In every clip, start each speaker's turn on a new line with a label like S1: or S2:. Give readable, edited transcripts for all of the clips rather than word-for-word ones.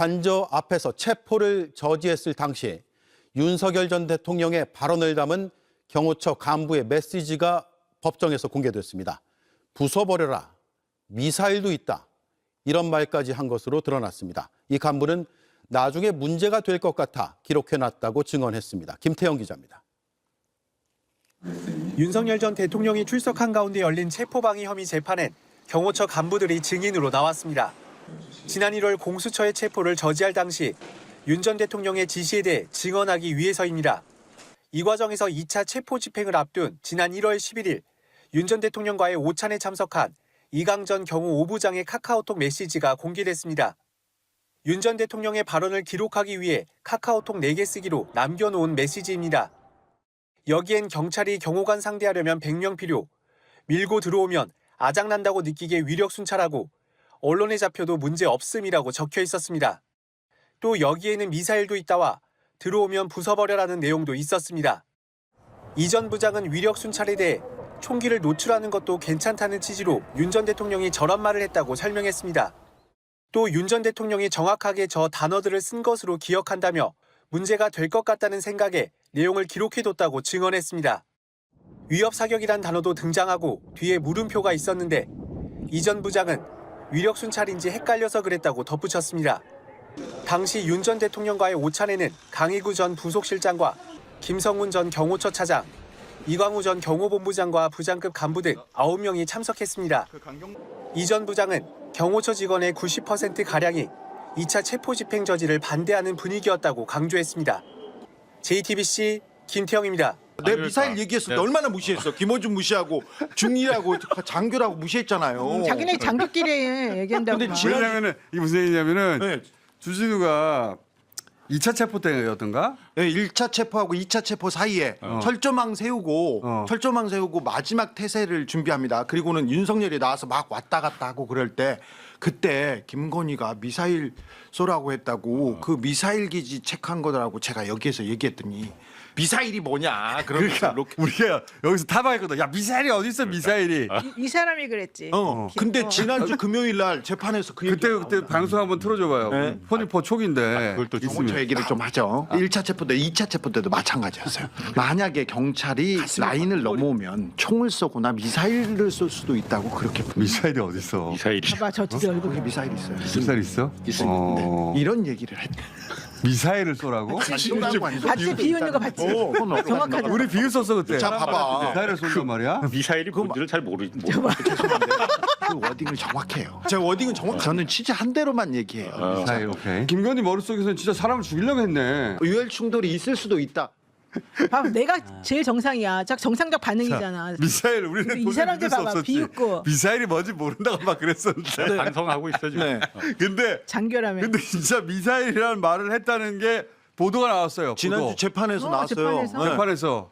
S1: 관저 앞에서 체포를 저지했을 당시 윤석열 전 대통령의 발언을 담은 경호처 간부의 메시지가 법정에서 공개됐습니다. 부숴버려라, 미사일도 있다, 이런 말까지 한 것으로 드러났습니다. 이 간부는 나중에 문제가 될 것 같아 기록해놨다고 증언했습니다. 김태영 기자입니다.
S2: 윤석열 전 대통령이 출석한 가운데 열린 체포방해 혐의 재판엔 경호처 간부들이 증인으로 나왔습니다. 지난 1월 공수처의 체포를 저지할 당시 윤 전 대통령의 지시에 대해 증언하기 위해서입니다. 이 과정에서 2차 체포 집행을 앞둔 지난 1월 11일 윤 전 대통령과의 오찬에 참석한 이강전 경호 5부장의 카카오톡 메시지가 공개됐습니다. 윤 전 대통령의 발언을 기록하기 위해 카카오톡 4개 쓰기로 남겨놓은 메시지입니다. 여기엔 경찰이 경호관 상대하려면 100명 필요, 밀고 들어오면 아작난다고 느끼게 위력 순찰하고 언론에 잡혀도 문제 없음이라고 적혀 있었습니다. 또 여기에는 미사일도 있다와 들어오면 부숴버려라는 내용도 있었습니다. 이 전 부장은 위력 순찰에 대해 총기를 노출하는 것도 괜찮다는 취지로 윤 전 대통령이 저런 말을 했다고 설명했습니다. 또 윤 전 대통령이 정확하게 저 단어들을 쓴 것으로 기억한다며 문제가 될 것 같다는 생각에 내용을 기록해뒀다고 증언했습니다. 위협사격이란 단어도 등장하고 뒤에 물음표가 있었는데 이 전 부장은 위력 순찰인지 헷갈려서 그랬다고 덧붙였습니다. 당시 윤 전 대통령과의 오찬에는 강희구 전 부속실장과 김성훈 전 경호처 차장, 이광우 전 경호본부장과 부장급 간부 등 9명이 참석했습니다. 이 전 부장은 경호처 직원의 90%가량이 2차 체포 집행 저지를 반대하는 분위기였다고 강조했습니다. JTBC 김태영입니다.
S3: 내 미사일 얘기했을 때 얼마나 무시했어. 김어준 무시하고 중위라고 장교라고 무시했잖아요.
S4: 자기네 장교끼리 얘기한다고.
S3: 근데
S5: 왜냐면은 이게 무슨 얘기냐면은
S3: 네.
S5: 주진우가 2차 체포 때였던가?
S3: 네, 1차 체포하고 2차 체포 사이에 철조망 세우고 마지막 태세를 준비합니다. 그리고는 윤석열이 나와서 막 왔다 갔다 하고 그럴 때 그때 김건희가 미사일 쏘라고 했다고 그 미사일 기지 체크한 거더라고. 제가 여기에서 얘기했더니 미사일이 뭐냐.
S5: 그러니까 우리가 여기서 타박했거든. 야 미사일이 어디 있어 미사일이?
S4: 이 사람이 그랬지.
S3: 근데 지난주 금요일 날 재판에서 그 얘기
S5: 그때 방송 한번 틀어줘봐요.
S3: 네.
S5: 포니포 촉인데.
S3: 그걸 또 경호처 얘기를 좀 하죠. 1차 체포 때, 2차 체포 때도 마찬가지였어요. 만약에 경찰이 라인을 넘어오면 총을 쏘거나 미사일을 쏠 수도 있다고 그렇게
S5: 미사일이 어디 있어?
S6: 미사일이
S4: 봐봐 저 뒤에 얼굴.
S3: 거기 미사일이 있어요.
S5: 미사일 있어?
S3: 있습니다. 이런 얘기를 했대.
S5: 미사일을 쏘라고?
S4: 봤지 비웃는 거 봤지. 정확하게.
S5: 우리 비웃었어 그때.
S3: 자 봐봐.
S5: 미사일을 쏜단 말이야?
S6: 미사일이 뭔지를 잘 모르.
S3: 죄송한데 그 워딩을 정확해요. 제가 워딩은 정확. 저는 취재 한 대로만 얘기해요.
S5: 미사일 오케이. 김건희 머릿속에서는 진짜 사람을 죽이려고 했네.
S3: 유혈 충돌이 있을 수도 있다.
S4: 봐봐 내가 제일 정상이야. 딱 정상적 반응이잖아.
S5: 미사일 우리는
S4: 이
S5: 도저히
S4: 사람들
S5: 믿을 수
S4: 봐봐,
S5: 없었지.
S4: 비웃고.
S5: 미사일이 뭔지 모른다고 막 그랬었는데.
S6: 반성하고 있어 지금.
S3: 네.
S4: 장교라면.
S5: 근데 진짜 미사일이라는 말을 했다는 게 보도가 나왔어요.
S3: 지난주
S5: 보도.
S3: 재판에서 나왔어요.
S4: 재판에서.
S3: 네.
S5: 재판에서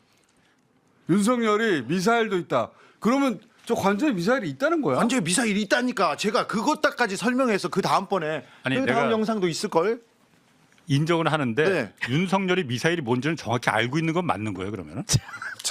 S5: 윤석열이 미사일도 있다. 그러면 저 관저에 미사일이 있다는 거야?
S3: 완전히 미사일이 있다니까. 제가 그것까지 설명해서 그 다음번에
S6: 아니,
S3: 그 다음
S6: 내가-
S3: 영상도 있을 걸.
S6: 인정은 하는데
S3: 네.
S6: 윤석열이 미사일이 뭔지는 정확히 알고 있는 건 맞는 거예요 그러면은?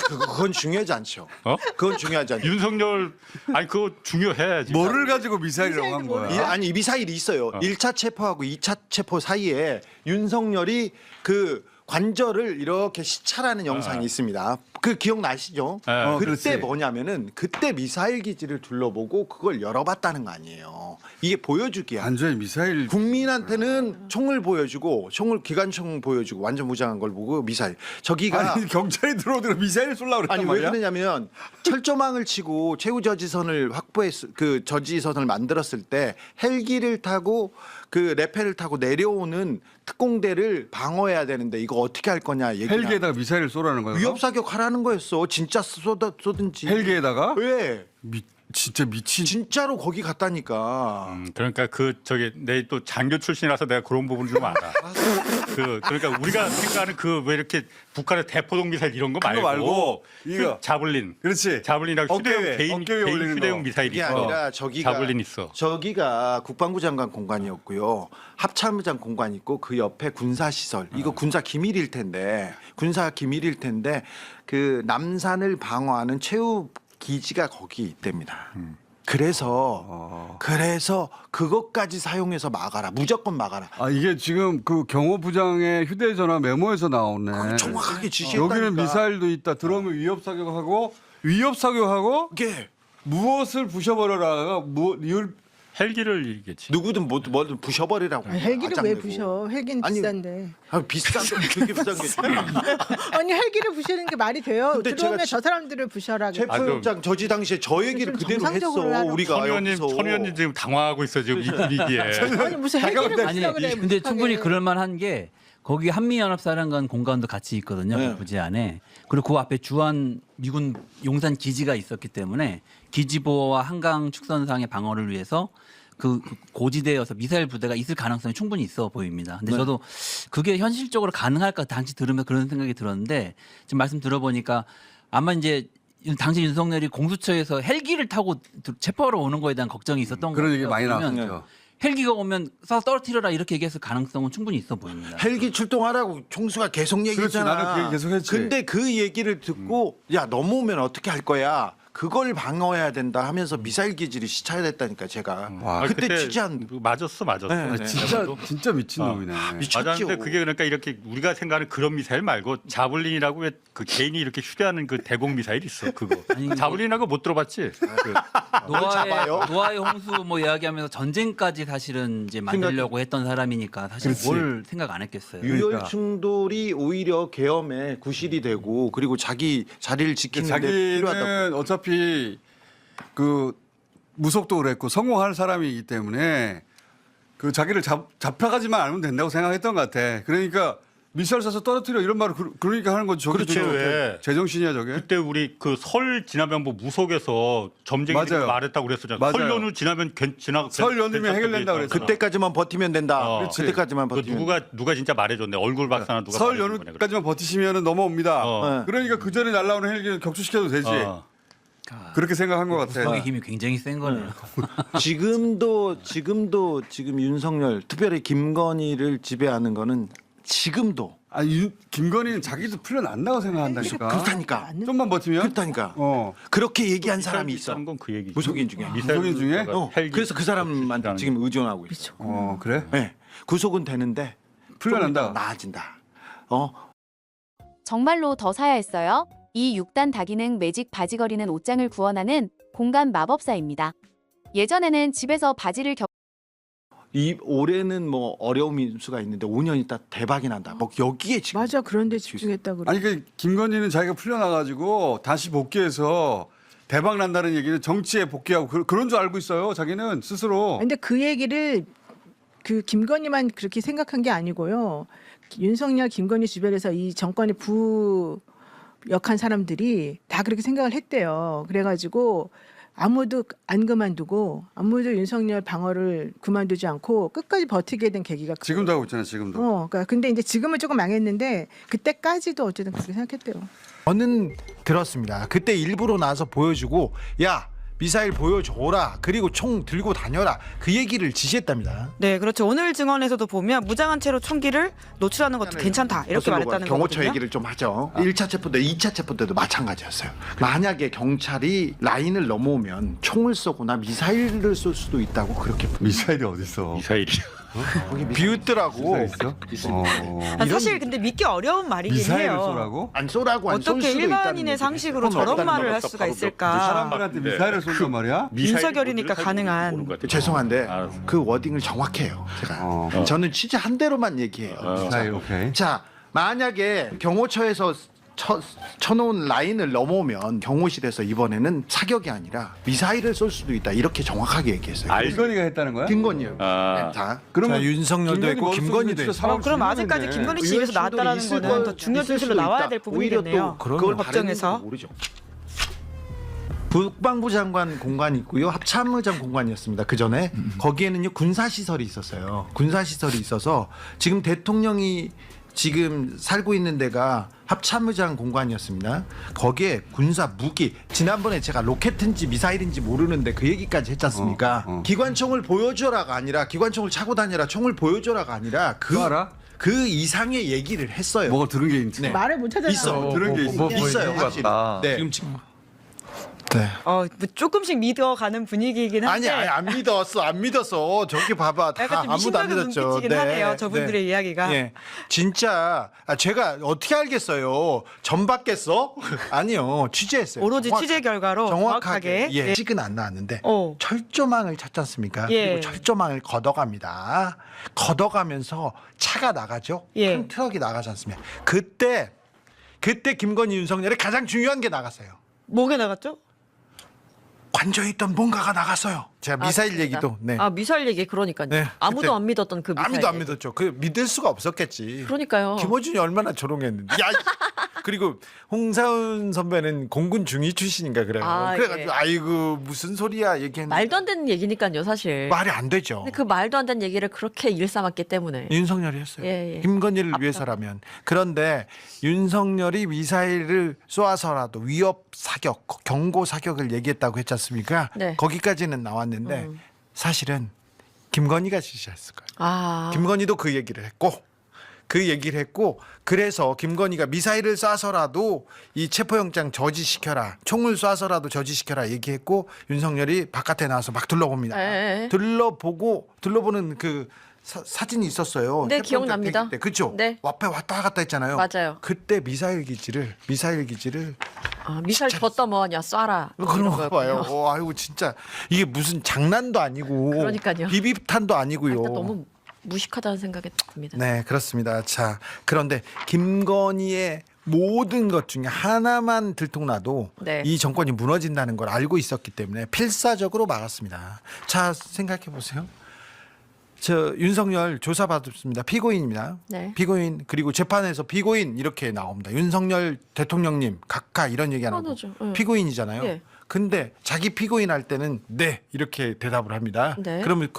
S3: 그건 중요하지 않죠.
S6: 어?
S3: 그건 중요하지 않죠.
S6: 윤석열 아니 그거 중요해야지.
S5: 뭐를 가지고 미사일이라고 한 거야?
S3: 아니 미사일이 있어요. 1차 체포하고 2차 체포 사이에 윤석열이 그 관절을 이렇게 시찰하는 영상이 있습니다. 그 기억나시죠? 그때
S5: 그렇지.
S3: 뭐냐면은 그때 미사일 기지를 둘러보고 그걸 열어봤다는 거 아니에요. 이게 보여주기야.
S5: 관저에 미사일
S3: 국민한테는 총을 보여주고 기관총 보여주고 완전 무장한 걸 보고 미사일. 저기가
S5: 아니 경찰이 들어오더니 미사일 쏠라고 그랬단
S3: 아니 왜
S5: 말이야?
S3: 그러냐면 철조망을 치고 최후 저지선을 그 저지선을 만들었을 때 헬기를 타고 그 레페를 타고 내려오는 특공대를 방어해야 되는데 이거 어떻게 할 거냐 얘기.
S5: 헬기에다가 미사일을 쏘라는 거야?
S3: 위협 사격하라는 거였어. 진짜 쏘든지.
S5: 헬기에다가?
S3: 왜?
S5: 진짜 미친.
S3: 진짜로 거기 갔다니까.
S6: 그러니까 내 또 장교 출신이라서 내가 그런 부분 좀 알아. 그러니까 우리가 생각하는 그 왜 이렇게 북한의 대포동 미사일 이런 거
S5: 그거
S6: 말고,
S5: 말고 이거.
S6: 자블린.
S5: 그렇지.
S6: 자블린하고
S5: 어깨 위에 올리는
S6: 휴대용
S5: 거.
S6: 미사일이
S3: 이게
S6: 있어.
S3: 아니라 저기가
S6: 자블린 있어.
S3: 저기가 국방부 장관 공간이었고요. 합참의장 공간 있고 그 옆에 군사 시설. 이거 군사 기밀일 텐데 그 남산을 방어하는 최후 기지가 거기 있답니다. 그래서 그것까지 사용해서 막아라. 무조건 막아라.
S5: 아 이게 지금 그 경호부장의 휴대전화 메모에서 나오네.
S3: 정확하게 지시했다니까.
S5: 여기는 미사일도 있다. 들어오면 위협 사격하고
S3: 이게
S5: 무엇을 부셔버려라가
S6: 헬기를 얘기했지.
S3: 누구든 뭐든 부셔버리라고.
S4: 헬기를 왜
S3: 맞장내고.
S4: 부셔? 헬기는
S3: 아니,
S4: 비싼데.
S3: 비싼데 되게 비싼 게.
S4: 아니 헬기를 부시는 게 말이 돼요?
S3: 근데
S4: 들어오면
S3: 제가
S4: 저 사람들을 부셔라.
S3: 체포영장 저지 당시에 저 얘기를
S4: 좀
S3: 그대로 했어.
S4: 정상적으로 하라고.
S3: 우리가
S6: 천 의원님 지금 당황하고 있어 지금 이 분위기에.
S4: 아니 무슨 헬기를
S7: 아니
S4: 부시라 그래?
S7: 근데
S4: 무식하게.
S7: 충분히 그럴만한 게 거기 한미연합사령관 공간도 같이 있거든요.
S3: 네.
S7: 그 부지 안에. 그리고 그 앞에 주한 미군 용산 기지가 있었기 때문에 기지 보호와 한강 축선상의 방어를 위해서 그 고지대여서 미사일 부대가 있을 가능성이 충분히 있어 보입니다. 근데 저도 그게 현실적으로 가능할까 당시 들으면 그런 생각이 들었는데 지금 말씀 들어보니까 아마 이제 당시 윤석열이 공수처에서 헬기를 타고 체포하러 오는 거에 대한 걱정이 있었던
S5: 그런 얘기
S7: 거예요.
S5: 많이
S7: 그러면
S5: 나왔죠.
S7: 헬기가 오면 쏴 떨어뜨려라 이렇게 얘기했을 가능성은 충분히 있어 보입니다.
S3: 헬기 출동하라고 총수가 계속 얘기했잖아.
S5: 나는 그 얘기 계속 했지.
S3: 근데 그 얘기를 듣고 야 넘어오면 어떻게 할 거야? 그걸 방어해야 된다 하면서 미사일 기지를 시차야 됐다니까 제가.
S5: 와,
S3: 그때 취재한
S6: 맞았어.
S3: 네,
S5: 아,
S3: 네.
S5: 진짜 미친 놈이네.
S3: 미쳤죠.
S6: 맞았는데 그게 그러니까 이렇게 우리가 생각하는 그런 미사일 말고 자블린이라고 왜 그 개인이 이렇게 휴대하는 그 대공 미사일 있어 그거.
S7: 아니,
S6: 자블린하고 못 들어봤지?
S7: 노아의 홍수 뭐 이야기하면서 전쟁까지 사실은 이제 만들려고 했던 사람이니까 사실
S5: 그렇지.
S7: 뭘 생각 안 했겠어요.
S5: 그러니까.
S3: 유혈 충돌이 오히려 계엄에 구실이 되고 그리고 자기 자리를 지키는데 필요하다고.
S5: 자기는 어차피 그 무속도 그랬고 성공할 사람이기 때문에 그 자기를 잡혀가지만 않으면 된다고 생각했던 것 같아. 그러니까 미사일 쏴서 떨어뜨려 이런 말을 그러니까 하는 거지. 저게
S6: 그렇죠.
S5: 저게
S6: 왜?
S5: 제정신이야 저게.
S6: 그때 우리 그 설 지나면 뭐 무속에서 점쟁이들이
S5: 맞아요.
S6: 말했다고 그랬었잖아.
S5: 맞아요.
S6: 설 연휴 지나면
S5: 설 연휴면 해결된다 그랬잖아.
S3: 그때까지만 버티면 된다.
S6: 그렇지.
S3: 그때까지만
S6: 그
S3: 버티면.
S6: 누가 진짜 말해줬네. 얼굴 박사나 누가
S5: 설
S6: 말해준 거네,
S5: 연휴까지만 버티시면 넘어옵니다.
S6: 어.
S5: 그러니까 그 전에 날라오는 헬기는 격추시켜도 되지.
S6: 어.
S5: 그렇게 생각한 것 같아.
S7: 형의 힘이 굉장히 센 거네요.
S3: 지금도 지금 윤석열 특별히 김건희를 지배하는 거는 지금도
S5: 아, 김건희는 자기도 풀려난다고 생각한다니까.
S3: 그렇다니까.
S5: 좀만 버티면.
S3: 그렇다니까.
S5: 어.
S3: 그렇게 얘기한 사람이 있어.
S6: 비싼 건그 얘기지.
S3: 무속인 중에.
S5: 무속인 중에?
S3: 그래서 그 사람만 지금 의존하고 있어.
S5: 어 그래?
S3: 네. 구속은 되는데
S5: 풀려난다.
S3: 좀 이따 나아진다.
S8: 정말로 더 사야 했어요? 이 6단 다기능 매직 바지거리는 옷장을 구원하는 공간 마법사입니다. 예전에는 집에서 바지를
S3: 이 올해는 뭐 어려움일 수가 있는데 5년 있다 대박이 난다. 뭐 여기에 지금
S4: 맞아 그런데 집중했다 그래.
S5: 아니 그 김건희는 자기가 풀려나가지고 다시 복귀해서 대박 난다는 얘기는 정치에 복귀하고 그런 줄 알고 있어요. 자기는 스스로.
S4: 근데 그 얘기를 그 김건희만 그렇게 생각한 게 아니고요. 윤석열, 김건희 주변에서 이 정권의 부역한 사람들이 다 그렇게 생각을 했대요. 그래가지고 아무도 안 그만두고 아무도 윤석열 방어를 그만두지 않고 끝까지 버티게 된 계기가
S5: 지금도 하고 있잖아요. 지금도.
S4: 그러니까 근데 이제 지금은 조금 망했는데 그때까지도 어쨌든 그렇게 생각했대요.
S3: 저는 들었습니다. 그때 일부러 나와서 보여주고 야 미사일 보여줘라. 그리고 총 들고 다녀라. 그 얘기를 지시했답니다.
S9: 네, 그렇죠. 오늘 증언에서도 보면 무장한 채로 총기를 노출하는 것도 괜찮다 이렇게 말했다는
S3: 경호처
S9: 거거든요.
S3: 얘기를 좀 하죠. 1차 체포 때 2차 체포 때도 마찬가지였어요. 만약에 경찰이 라인을 넘어오면 총을 쏘거나 미사일을 쏠 수도 있다고 그렇게
S5: 미사일이 어디 있어?
S6: 미사일이.
S3: 비웃더라고.
S5: 있어? 어.
S9: 사실 근데 믿기 어려운 말이긴
S5: 미사일을
S9: 해요.
S5: 쏘라고?
S3: 안 쏘라고 안 쏠
S9: 어떻게
S3: 수도 있다는
S9: 일반인의
S3: 얘기를
S9: 상식으로
S3: 했어요.
S9: 저런
S3: 없다는
S9: 말을 할
S3: 건
S9: 수가
S6: 바로
S9: 있을까?
S5: 사람들한테 미사일을 쏜단 말이야?
S9: 윤석열이니까 가능한.
S3: 죄송한데
S6: 알았어.
S3: 그 워딩을 정확해요. 제가
S5: 어.
S3: 저는 취재한 대로만 얘기해요.
S5: 미사일 오케이.
S3: 자 만약에 경호처에서 쳐놓은 라인을 넘어오면 경호실에서 이번에는 사격이 아니라 미사일을 쏠 수도 있다 이렇게 정확하게 얘기했어요.
S5: 김건희가 했다는 거야?
S3: 김건희요.
S6: 아.
S3: 자,
S5: 그러면
S3: 자, 윤석열도 했고 김건희도
S5: 진짜
S3: 했고.
S5: 사람
S9: 그럼
S5: 죽이면
S9: 아직까지
S5: 되네.
S9: 김건희 씨 얘기에서 나왔다라는
S3: 있을
S9: 거는 더
S3: 거-
S9: 중요
S3: 있을
S9: 진실로
S3: 수도
S9: 나와야
S3: 있다.
S9: 될
S3: 오히려
S9: 부분이겠네요.
S3: 또 그걸
S9: 법정에서.
S3: 바랬는지도 모르죠. 국방부 장관 공간이 있고요. 합참의장 공간이었습니다. 그 전에 거기에는요 군사시설이 있었어요. 군사시설이 있어서 지금 대통령이 지금 살고 있는 데가 합참의장 공간이었습니다. 거기에 군사 무기 지난번에 제가 로켓인지 미사일인지 모르는데 그 얘기까지 했지 않습니까? 기관총을 보여줘라가 아니라 기관총을 차고 다니라 총을 보여줘라가 아니라
S5: 알아?
S3: 그 이상의 얘기를 했어요.
S5: 뭐가 들은 게 있지.
S3: 네.
S4: 말을 못 하잖아.
S3: 있어.
S5: 들은 게 있어.
S3: 있어요. 확실히. 네. 네.
S9: 뭐 조금씩 믿어가는 분위기이긴
S3: 아니,
S9: 한데
S3: 안 믿었어. 저기 봐봐. 다
S9: 약간 좀
S3: 아무도 안
S9: 미심쩍은
S3: 믿었죠.
S9: 눈빛이긴 하네요. 저분들의
S3: 네.
S9: 이야기가.
S3: 예. 진짜 제가 어떻게 알겠어요? 전 받겠어? 아니요. 취재했어요.
S9: 오로지 취재 결과로 정확하게.
S3: 예.
S9: 예.
S3: 찍은 안 나왔는데
S9: 어.
S3: 철조망을 찾지 않습니까?
S9: 예.
S3: 그리고 철조망을 걷어갑니다. 걷어가면서 차가 나가죠.
S9: 예.
S3: 큰 트럭이 나가지 않습니까? 그때 김건희 윤석열이 가장 중요한 게 나갔어요.
S9: 뭐게 나갔죠?
S3: 관저에 있던 뭔가가 나갔어요. 제가 미사일
S10: 그렇습니다.
S3: 얘기도 네.
S10: 미사일 얘기 그러니까요.
S3: 네,
S10: 아무도
S3: 그때
S10: 안 믿었던 그 미사일.
S3: 아무도 안
S10: 얘기.
S3: 믿었죠. 그 믿을 수가 없었겠지.
S10: 그러니까요.
S3: 김어준이 얼마나 조롱했는데. 야, 그리고 홍사훈 선배는 공군 중위 출신인가 그래요.
S10: 아,
S3: 그래가지고
S10: 예.
S3: 아이고 무슨 소리야 얘기했는데
S10: 말도 안 되는 얘기니까요, 사실.
S3: 말이 안 되죠.
S10: 근데 그 말도 안 되는 얘기를 그렇게 일삼았기 때문에.
S3: 윤석열이 했어요.
S10: 예, 예.
S3: 김건희를 위해서라면. 그런데 윤석열이 미사일을 쏘아서라도 위협 사격, 경고 사격을 얘기했다고 했지 않습니까?
S10: 네.
S3: 거기까지는 나왔는데 사실은 김건희가 지시했을 거예요.
S10: 아.
S3: 김건희도 그 얘기를 했고 그래서 김건희가 미사일을 쏴서라도 이 체포영장 저지시켜라, 총을 쏴서라도 저지시켜라 얘기했고 윤석열이 바깥에 나와서 막 둘러봅니다.
S10: 예.
S3: 둘러보는 그 사진이 있었어요.
S10: 네,
S3: 체포영장
S10: 기억납니다.
S3: 대기 때. 그렇죠?
S10: 네.
S3: 앞에 왔다 갔다 했잖아요.
S10: 맞아요.
S3: 그때 미사일 기지를
S10: 미사일 줬다 뭐하냐, 쏴라.
S3: 그런
S10: 이런
S3: 거
S10: 거였군요.
S3: 봐요. 아이고 진짜 이게 무슨 장난도 아니고
S10: 그러니까요.
S3: 비비탄도 아니고요.
S10: 일단 너무 무식하다는 생각이 듭니다.
S3: 네, 그렇습니다. 자, 그런데 김건희의 모든 것 중에 하나만 들통나도
S10: 네.
S3: 이 정권이 무너진다는 걸 알고 있었기 때문에 필사적으로 막았습니다. 자, 생각해 보세요. 저 윤석열 조사받았습니다. 피고인입니다.
S10: 네.
S3: 피고인 그리고 재판에서 피고인 이렇게 나옵니다. 윤석열 대통령님 각하 이런 얘기 안 하고
S10: 당연하죠. 예.
S3: 피고인이잖아요.
S10: 예.
S3: 근데 자기 피고인 할 때는 네 이렇게 대답을 합니다.
S10: 네.
S3: 그러면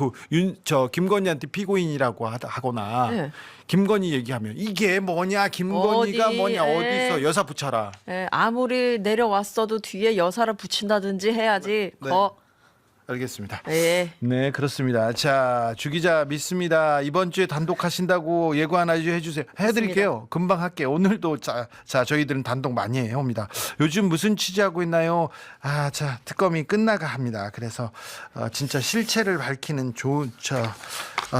S3: 김건희한테 피고인이라고 하거나
S10: 네.
S3: 김건희 얘기하면 이게 뭐냐 김건희가
S10: 어디,
S3: 뭐냐
S10: 예.
S3: 어디서 여사 붙여라.
S10: 예, 아무리 내려왔어도 뒤에 여사를 붙인다든지 해야지.
S3: 네. 알겠습니다.
S10: 예.
S3: 네, 그렇습니다. 자, 주 기자 믿습니다. 이번 주에 단독 하신다고 예고 하나 해주세요. 해드릴게요. 금방 할게요. 오늘도 자, 저희들은 단독 많이 해옵니다. 요즘 무슨 취재하고 있나요? 자, 특검이 끝나가 합니다. 그래서 진짜 실체를 밝히는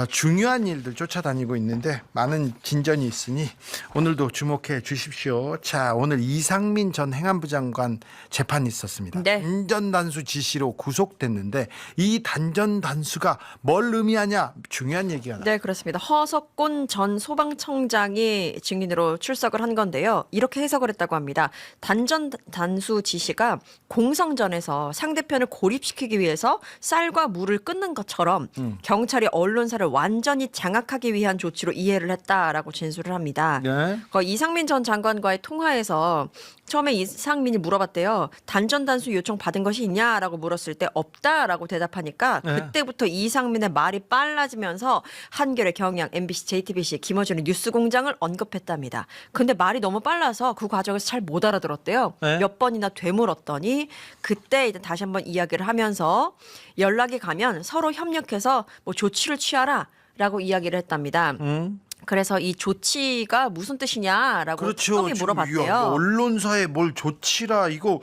S3: 중요한 일들 쫓아다니고 있는데 많은 진전이 있으니 오늘도 주목해 주십시오. 자, 오늘 이상민 전 행안부 장관 재판이 있었습니다.
S10: 네.
S3: 단전 단수 지시로 구속됐는데 이 단전 단수가 뭘 의미하냐 중요한 얘기가 나와요.
S10: 네, 그렇습니다. 허석곤 전 소방청장이 증인으로 출석을 한 건데요. 이렇게 해석을 했다고 합니다. 단전 단수 지시가 공성전에서 상대편을 고립시키기 위해서 쌀과 물을 끊는 것처럼 경찰이 언론사를 완전히 장악하기 위한 조치로 이해를 했다라고 진술을 합니다.
S3: 네.
S10: 이상민 전 장관과의 통화에서 처음에 이상민이 물어봤대요. 단전 단수 요청 받은 것이 있냐라고 물었을 때 없다라고 대답하니까
S3: 네.
S10: 그때부터 이상민의 말이 빨라지면서 한겨레, 경향, MBC, JTBC, 김어준의 뉴스공장을 언급했답니다. 근데 말이 너무 빨라서 그 과정에서 잘 못 알아들었대요.
S3: 네.
S10: 몇 번이나 되물었더니 그때 이제 다시 한번 이야기를 하면서 연락이 가면 서로 협력해서 뭐 조치를 취하라라고 이야기를 했답니다. 그래서 이 조치가 무슨 뜻이냐라고
S3: 그렇죠.
S10: 특검이
S3: 지금
S10: 물어봤대요.
S3: 언론사에 뭘 조치라 이거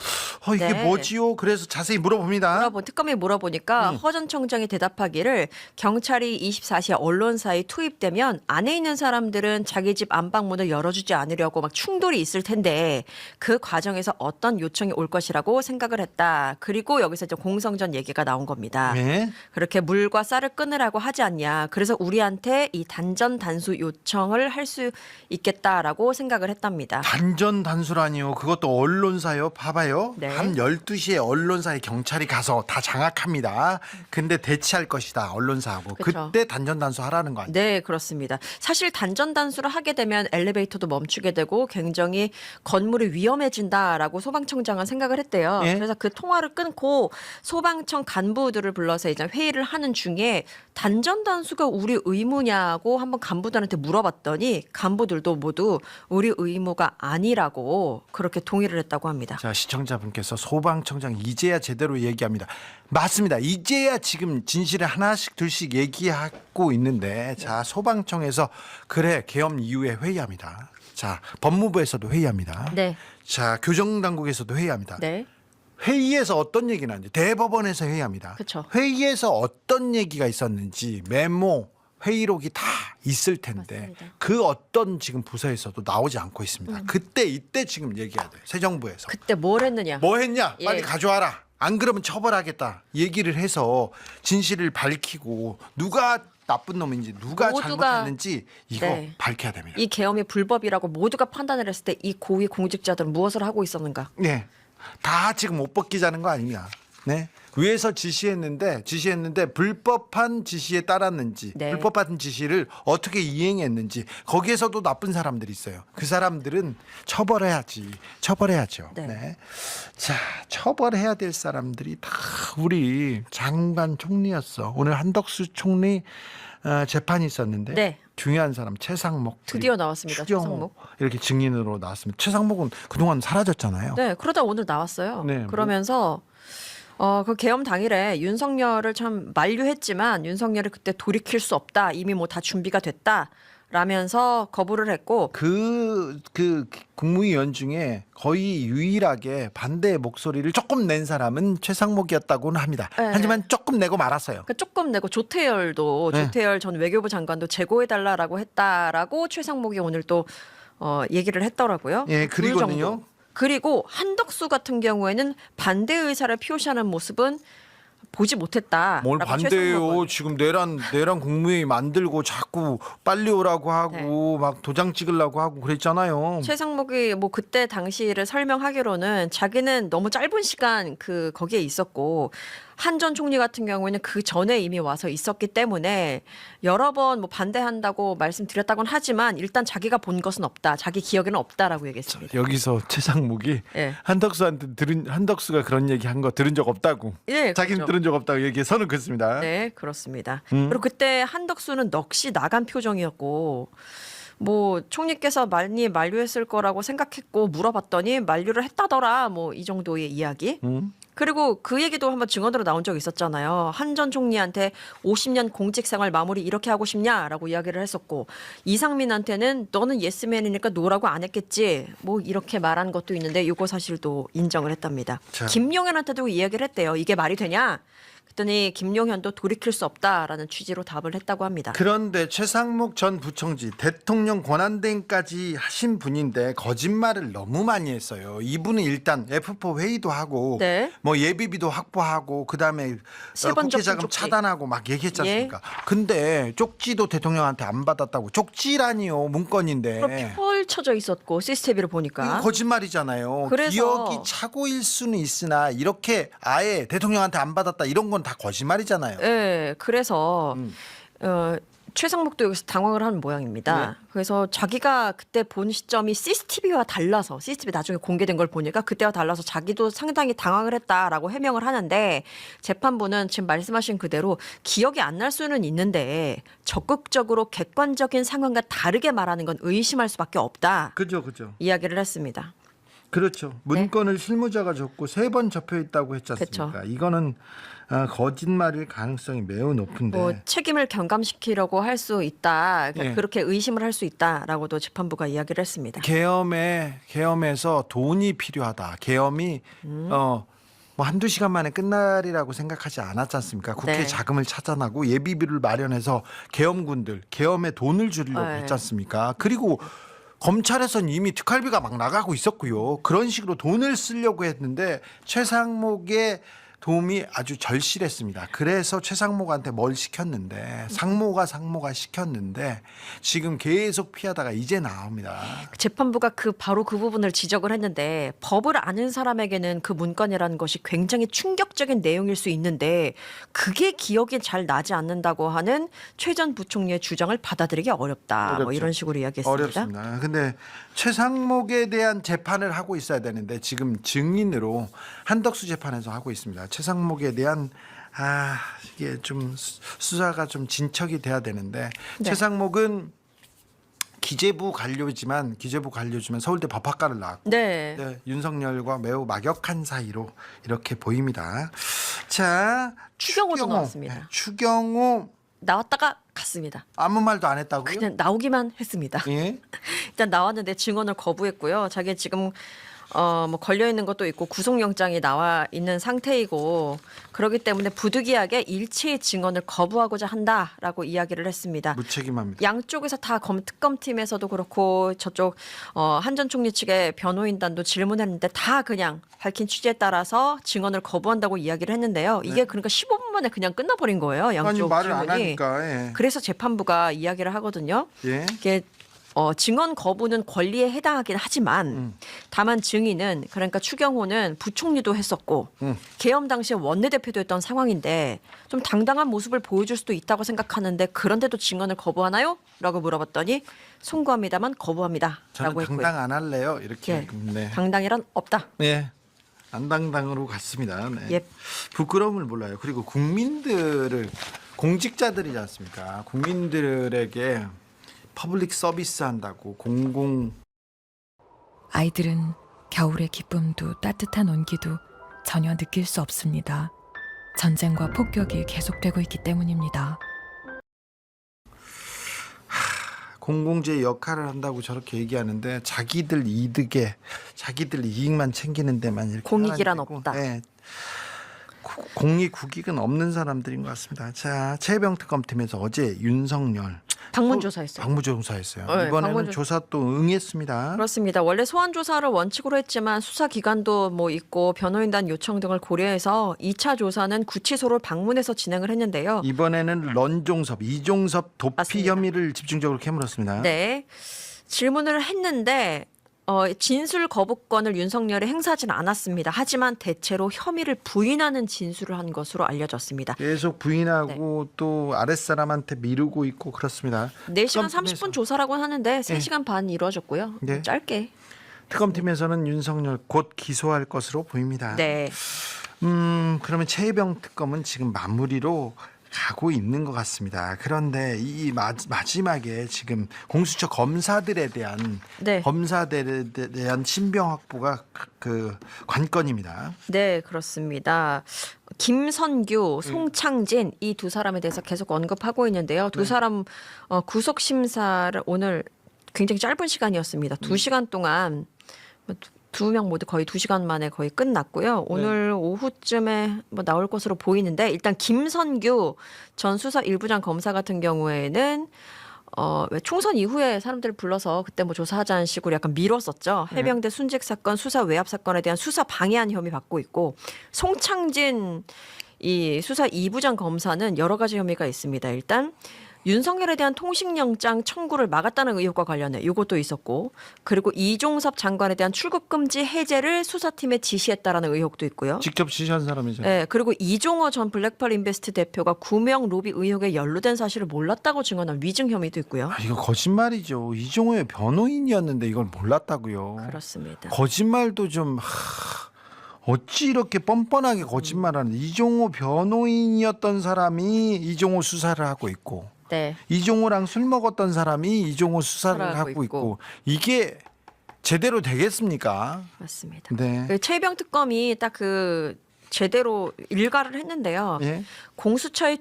S3: 이게
S10: 네.
S3: 뭐지요? 그래서 자세히 물어봅니다.
S10: 특검이 물어보니까 허 전 청장이 대답하기를 경찰이 24시에 언론사에 투입되면 안에 있는 사람들은 자기 집 안방문을 열어주지 않으려고 막 충돌이 있을 텐데 그 과정에서 어떤 요청이 올 것이라고 생각을 했다. 그리고 여기서 이제 공성전 얘기가 나온 겁니다.
S3: 네.
S10: 그렇게 물과 쌀을 끊으라고 하지 않냐. 그래서 우리한테 이 단전 단수 요청을 할 수 있겠다라고 생각을 했답니다.
S3: 단전 단수라니요. 그것도 언론사요. 봐봐요.
S10: 네.
S3: 밤 12시에 언론사에 경찰이 가서 다 장악합니다. 근데 대치할 것이다. 언론사하고.
S10: 그쵸.
S3: 그때 단전 단수하라는 거 아니에요?
S10: 네, 그렇습니다. 사실 단전 단수를 하게 되면 엘리베이터도 멈추게 되고 굉장히 건물이 위험해진다라고 소방청장은 생각을 했대요.
S3: 예?
S10: 그래서 그 통화를 끊고 소방청 간부들을 불러서 이제 회의를 하는 중에 단전 단수가 우리 의무냐고 한번 간부들한테 물어봤더니 간부들도 모두 우리 의무가 아니라고 그렇게 동의를 했다고 합니다.
S3: 자, 시청자분께서 소방청장 이제야 제대로 얘기합니다. 맞습니다. 이제야 지금 진실을 하나씩 둘씩 얘기하고 있는데 자, 소방청에서 그래 계엄 이후에 회의합니다. 자, 법무부에서도 회의합니다.
S10: 네.
S3: 자, 교정당국에서도 회의합니다.
S10: 네.
S3: 회의에서 어떤 얘기 나는지 대법원에서 회의합니다.
S10: 그쵸.
S3: 회의에서 어떤 얘기가 있었는지 메모, 회의록이 다 있을 텐데
S10: 맞습니다.
S3: 그 어떤 지금 부서에서도 나오지 않고 있습니다. 이때 지금 얘기해야 돼요. 새 정부에서.
S10: 그때 뭘 했느냐?
S3: 뭐 했냐? 빨리
S10: 예.
S3: 가져와라. 안 그러면 처벌하겠다. 얘기를 해서 진실을 밝히고 누가 나쁜 놈인지 누가
S10: 모두가-
S3: 잘못했는지 이거
S10: 네.
S3: 밝혀야 됩니다.
S10: 이 계엄이 불법이라고 모두가 판단을 했을 때 이 고위 공직자들은 무엇을 하고 있었는가?
S3: 네. 다 지금 못 벗기자는 거 아닙니까? 네. 위에서 지시했는데 불법한 지시에 따랐는지
S10: 네.
S3: 불법한 지시를 어떻게 이행했는지 거기에서도 나쁜 사람들이 있어요. 그 사람들은 처벌해야죠.
S10: 네.
S3: 네. 자, 처벌해야 될 사람들이 다 우리 장관 총리였어. 오늘 한덕수 총리 재판이 있었는데
S10: 네.
S3: 중요한 사람 최상목
S10: 드디어 나왔습니다.
S3: 추경호
S10: 최상목.
S3: 이렇게 증인으로 나왔습니다. 최상목은 그동안 사라졌잖아요.
S10: 네, 그러다 오늘 나왔어요.
S3: 네,
S10: 그러면서 그 계엄 당일에 윤석열을 참 만류했지만 윤석열이 그때 돌이킬 수 없다. 이미 뭐 다 준비가 됐다. 라면서 거부를 했고
S3: 그 국무위원 중에 거의 유일하게 반대의 목소리를 조금 낸 사람은 최상목이었다고는 합니다.
S10: 네.
S3: 하지만 조금 내고 말았어요.
S10: 그러니까 조금 내고 조태열 전 외교부 장관도 재고해달라고 했다라고 최상목이 오늘 또 얘기를 했더라고요.
S3: 예,
S10: 둘 정도.
S3: 그리고는요.
S10: 그리고 한덕수 같은 경우에는 반대 의사를 표시하는 모습은 보지 못했다.
S3: 뭘 반대요? 지금 내란 국무회의 만들고 자꾸 빨리 오라고 하고 막 도장 찍으려고 하고 그랬잖아요.
S10: 최상목이 뭐 그때 당시를 설명하기로는 자기는 너무 짧은 시간 거기에 있었고 한 전 총리 같은 경우에는 그 전에 이미 와서 있었기 때문에 여러 번 뭐 반대한다고 말씀드렸다고는 하지만 일단 자기가 본 것은 없다. 자기 기억에는 없다라고 얘기했습니다.
S3: 여기서 최상목이
S10: 예.
S3: 한덕수가 그런 얘기 한 거 들은 적 없다고.
S10: 예,
S3: 자기는
S10: 그렇죠.
S3: 들은 적 없다고 얘기해서는 그렇습니다.
S10: 네, 그렇습니다. 그리고 그때 한덕수는 넋이 나간 표정이었고 뭐 총리께서 많이 만류했을 거라고 생각했고 물어봤더니 만류를 했다더라. 뭐 이 정도의 이야기. 그리고 그 얘기도 한번 증언으로 나온 적이 있었잖아요. 한 전 총리한테 50년 공직생활 마무리 이렇게 하고 싶냐라고 이야기를 했었고 이상민한테는 너는 예스맨이니까 노라고 안 했겠지. 뭐 이렇게 말한 것도 있는데 이거 사실도 인정을 했답니다.
S3: 자.
S10: 김용현한테도 이야기를 했대요. 이게 말이 되냐? 그랬더니 김용현도 돌이킬 수 없다라는 취지로 답을 했다고 합니다.
S3: 그런데 최상목 전 부총리 대통령 권한대행까지 하신 분인데 거짓말을 너무 많이 했어요. 이분은 일단 F4 회의도 하고
S10: 네.
S3: 뭐 예비비도 확보하고 그다음에
S10: 세번
S3: 국회
S10: 접근
S3: 자금
S10: 쪽지.
S3: 차단하고 막 얘기했지
S10: 예.
S3: 않습니까? 근데 쪽지도 대통령한테 안 받았다고. 쪽지라니요. 문건인데.
S10: 그럼 펼쳐져 있었고 CCTV를 보니까
S3: 이거 거짓말이잖아요.
S10: 그래서-
S3: 기억이 차고일 수는 있으나 이렇게 아예 대통령한테 안 받았다 이런 건 다 거짓말이잖아요.
S10: 네, 그래서 최상목도 여기서 당황을 하는 모양입니다.
S3: 네.
S10: 그래서 자기가 그때 본 시점이 CCTV와 달라서 CCTV 나중에 공개된 걸 보니까 그때와 달라서 자기도 상당히 당황을 했다라고 해명을 하는데 재판부는 지금 말씀하신 그대로 기억이 안 날 수는 있는데 적극적으로 객관적인 상황과 다르게 말하는 건 의심할 수밖에 없다.
S3: 그죠.
S10: 이야기를 했습니다.
S3: 그렇죠. 문건을 실무자가 줬고 3번 접혀 있다고 했지 않습니까?
S10: 그쵸.
S3: 이거는 거짓말일 가능성이 매우 높은데.
S10: 뭐 책임을 경감시키려고 할 수 있다. 그러니까
S3: 예.
S10: 그렇게 의심을 할 수 있다라고도 재판부가 이야기를 했습니다.
S3: 계엄에서 돈이 필요하다. 계엄이 뭐 한두 시간 만에 끝날이라고 생각하지 않았지 않습니까? 국회
S10: 네.
S3: 자금을 차단하고 예비비를 마련해서 계엄군들 계엄에 돈을 주려고
S10: 네.
S3: 했지 않습니까? 그리고 검찰에서는 이미 특활비가 막 나가고 있었고요. 그런 식으로 돈을 쓰려고 했는데 최상목의 도움이 아주 절실했습니다. 그래서 최상목한테 뭘 시켰는데 상모가 시켰는데 지금 계속 피하다가 이제 나옵니다.
S10: 재판부가 바로 그 부분을 지적을 했는데 법을 아는 사람에게는 그 문건이라는 것이 굉장히 충격적인 내용일 수 있는데 그게 기억이 잘 나지 않는다고 하는 최 전 부총리의 주장을 받아들이기 어렵다. 뭐
S3: 어렵죠.
S10: 이런 식으로 이야기했습니다.
S3: 어렵습니다. 근데 최상목에 대한 재판을 하고 있어야 되는데 지금 증인으로 한덕수 재판에서 하고 있습니다. 최상목에 대한 이게 좀 수사가 좀 진척이 돼야 되는데
S10: 네.
S3: 최상목은 기재부 관료지만 서울대 법학과를 나왔고
S10: 네.
S3: 네, 윤석열과 매우 막역한 사이로 이렇게 보입니다. 자,
S10: 추경호도 나왔습니다.
S3: 네, 추경호
S10: 나왔다가 갔습니다.
S3: 아무 말도 안 했다고요?
S10: 그냥 나오기만 했습니다.
S3: 예.
S10: 일단 나왔는데 증언을 거부했고요. 자기 지금 뭐 걸려 있는 것도 있고 구속영장이 나와 있는 상태이고 그렇기 때문에 부득이하게 일체의 증언을 거부하고자 한다라고 이야기를 했습니다.
S3: 무책임합니다.
S10: 양쪽에서 다 특검팀에서도 그렇고 저쪽 한 전 총리 측의 변호인단도 질문했는데 다 그냥 밝힌 취지에 따라서 증언을 거부한다고 이야기를 했는데요. 이게 그러니까 15분 만에 그냥 끝나버린 거예요. 양쪽
S3: 아니 말을 안
S10: 질문이.
S3: 하니까. 예.
S10: 그래서 재판부가 이야기를 하거든요.
S3: 예.
S10: 이게 증언 거부는 권리에 해당하긴 하지만 다만 증인은 그러니까 추경호는 부총리도 했었고 계엄 당시에 원내대표도 했던 상황인데 좀 당당한 모습을 보여줄 수도 있다고 생각하는데 그런데도 증언을 거부하나요? 라고 물어봤더니 송구합니다만 거부합니다.
S3: 저는
S10: 라고 했고요.
S3: 당당 안 할래요. 이렇게.
S10: 예.
S3: 네.
S10: 당당이란 없다.
S3: 네. 안당당으로 갔습니다. 네.
S10: 예.
S3: 부끄러움을 몰라요. 그리고 국민들을 공직자들이지 않습니까? 국민들에게 퍼블릭 서비스 한다고
S11: 아이들은 겨울의 기쁨도 따뜻한 온기도 전혀 느낄 수 없습니다. 전쟁과 폭격이 계속되고 있기 때문입니다.
S3: 공공재 역할을 한다고 저렇게 얘기하는데 자기들 이득에 자기들 이익만 챙기는 데만 이렇게
S10: 공익이란
S3: 하라는 데고,
S10: 없다.
S3: 네. 공익 국익은 없는 사람들인 것 같습니다. 자, 최혜병 특검팀에서 어제 윤석열
S10: 방문조사했어요.
S3: 방문조사했어요.
S10: 네,
S3: 이번에는
S10: 방문조-
S3: 조사 또 응했습니다.
S10: 그렇습니다. 원래 소환 조사를 원칙으로 했지만 수사 기간도 뭐 있고 변호인단 요청 등을 고려해서 2차 조사는 구치소를 방문해서 진행을 했는데요.
S3: 이번에는 런종섭, 이종섭 도피
S10: 맞습니다.
S3: 혐의를 집중적으로 캐물었습니다.
S10: 네. 질문을 했는데 진술 거부권을 윤석열이 행사하지는 않았습니다. 하지만 대체로 혐의를 부인하는 진술을 한 것으로 알려졌습니다.
S3: 계속 부인하고
S10: 네.
S3: 또 아랫사람한테 미루고 있고 그렇습니다.
S10: 4시간
S3: 특검팀에서-
S10: 30분 조사라고 하는데 3시간 반 이루어졌고요.
S3: 네.
S10: 짧게.
S3: 특검팀에서는 윤석열 곧 기소할 것으로 보입니다.
S10: 네.
S3: 그러면 최혜병 특검은 지금 마무리로 가고 있는 것 같습니다. 그런데 이 마지막에 지금 공수처 검사들에 대한
S10: 네.
S3: 검사들에 대한 신병 확보가 그 관건입니다.
S10: 네, 그렇습니다. 김선규, 송창진 이 두 사람에 대해서 계속 언급하고 있는데요. 두 사람 구속 심사를 오늘 굉장히 짧은 시간이었습니다. 2시간 동안 두 명 모두 거의 2시간 만에 거의 끝났고요. 오늘 오후쯤에 뭐 나올 것으로 보이는데 일단 김선규 전 수사 1부장 검사 같은 경우에는 왜 총선 이후에 사람들을 불러서 그때 뭐 조사하자는 식으로 약간 미뤘었죠. 해병대 순직 사건, 수사 외압 사건에 대한 수사 방해한 혐의 받고 있고 송창진 이 수사 2부장 검사는 여러 가지 혐의가 있습니다. 일단 윤석열에 대한 통신영장 청구를 막았다는 의혹과 관련해 이것도 있었고 그리고 이종섭 장관에 대한 출국 금지 해제를 수사팀에 지시했다라는 의혹도 있고요.
S3: 직접 지시한 사람이죠.
S10: 네, 그리고 이종호 전 블랙펄 인베스트 대표가 구명 로비 의혹에 연루된 사실을 몰랐다고 증언한 위증 혐의도 있고요.
S3: 이거 거짓말이죠. 이종호의 변호인이었는데 이걸 몰랐다고요.
S10: 그렇습니다.
S3: 거짓말도 좀 어찌 이렇게 뻔뻔하게 거짓말하는 이종호 변호인이었던 사람이 이종호 수사를 하고 있고
S10: 네.
S3: 이종호랑 술 먹었던 사람이 이종호 수사를 하고 있고 이게 제대로 되겠습니까?
S10: 맞습니다.
S3: 네.
S10: 그 최병 특검이 딱 그 제대로 일가를 했는데요.
S3: 예.
S10: 공수처의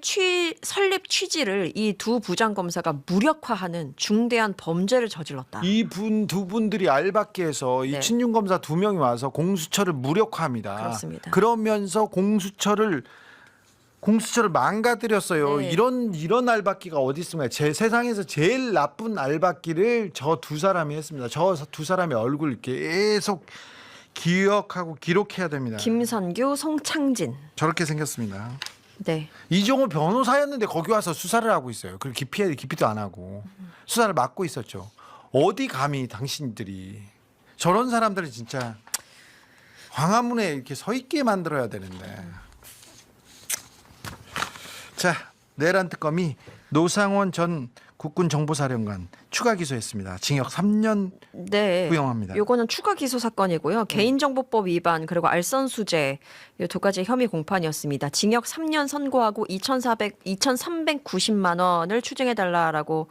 S10: 설립 취지를 이 두 부장 검사가 무력화하는 중대한 범죄를 저질렀다.
S3: 두 분들이 알바끼에서 이
S10: 네.
S3: 친윤 검사 2명이 와서 공수처를 무력화합니다.
S10: 그렇습니다.
S3: 그러면서 공수처를 망가뜨렸어요.
S10: 네.
S3: 이런 알바끼가 어디 있습니까? 제 세상에서 제일 나쁜 알바끼를 저 두 사람이 했습니다. 저 두 사람의 얼굴 계속 기억하고 기록해야 됩니다.
S10: 김선규, 송창진.
S3: 저렇게 생겼습니다.
S10: 네.
S3: 이종호 변호사였는데 거기 와서 수사를 하고 있어요. 그리고 깊이도 안 하고 수사를 맡고 있었죠. 어디 감히 당신들이 저런 사람들을 진짜 광화문에 이렇게 서 있게 만들어야 되는데. 자, 내란 특검이 노상원 전 국군 정보사령관 추가 기소했습니다. 징역 3년
S10: 네.
S3: 구형합니다.
S10: 요거는 추가 기소 사건이고요. 개인정보법 위반 그리고 알선수재 이 두 가지 혐의 공판이었습니다. 징역 3년 선고하고 2,390만 원을 추징해 달라라고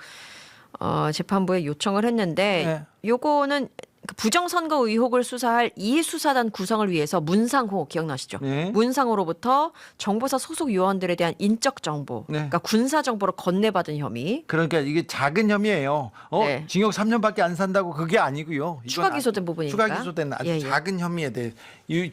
S10: 재판부에 요청을 했는데
S3: 네.
S10: 요거는 그 부정선거 의혹을 수사할 이수사단 구성을 위해서 문상호 기억나시죠?
S3: 네.
S10: 문상호로부터 정보사 소속 요원들에 대한 인적 정보,
S3: 네.
S10: 그러니까 군사 정보를 건네받은 혐의.
S3: 그러니까 이게 작은 혐의예요.
S10: 네.
S3: 징역 3년밖에 안 산다고 그게 아니고요.
S10: 추가
S3: 이건
S10: 기소된 부분이니까.
S3: 추가 기소된 아주
S10: 예, 예.
S3: 작은 혐의에 대해 이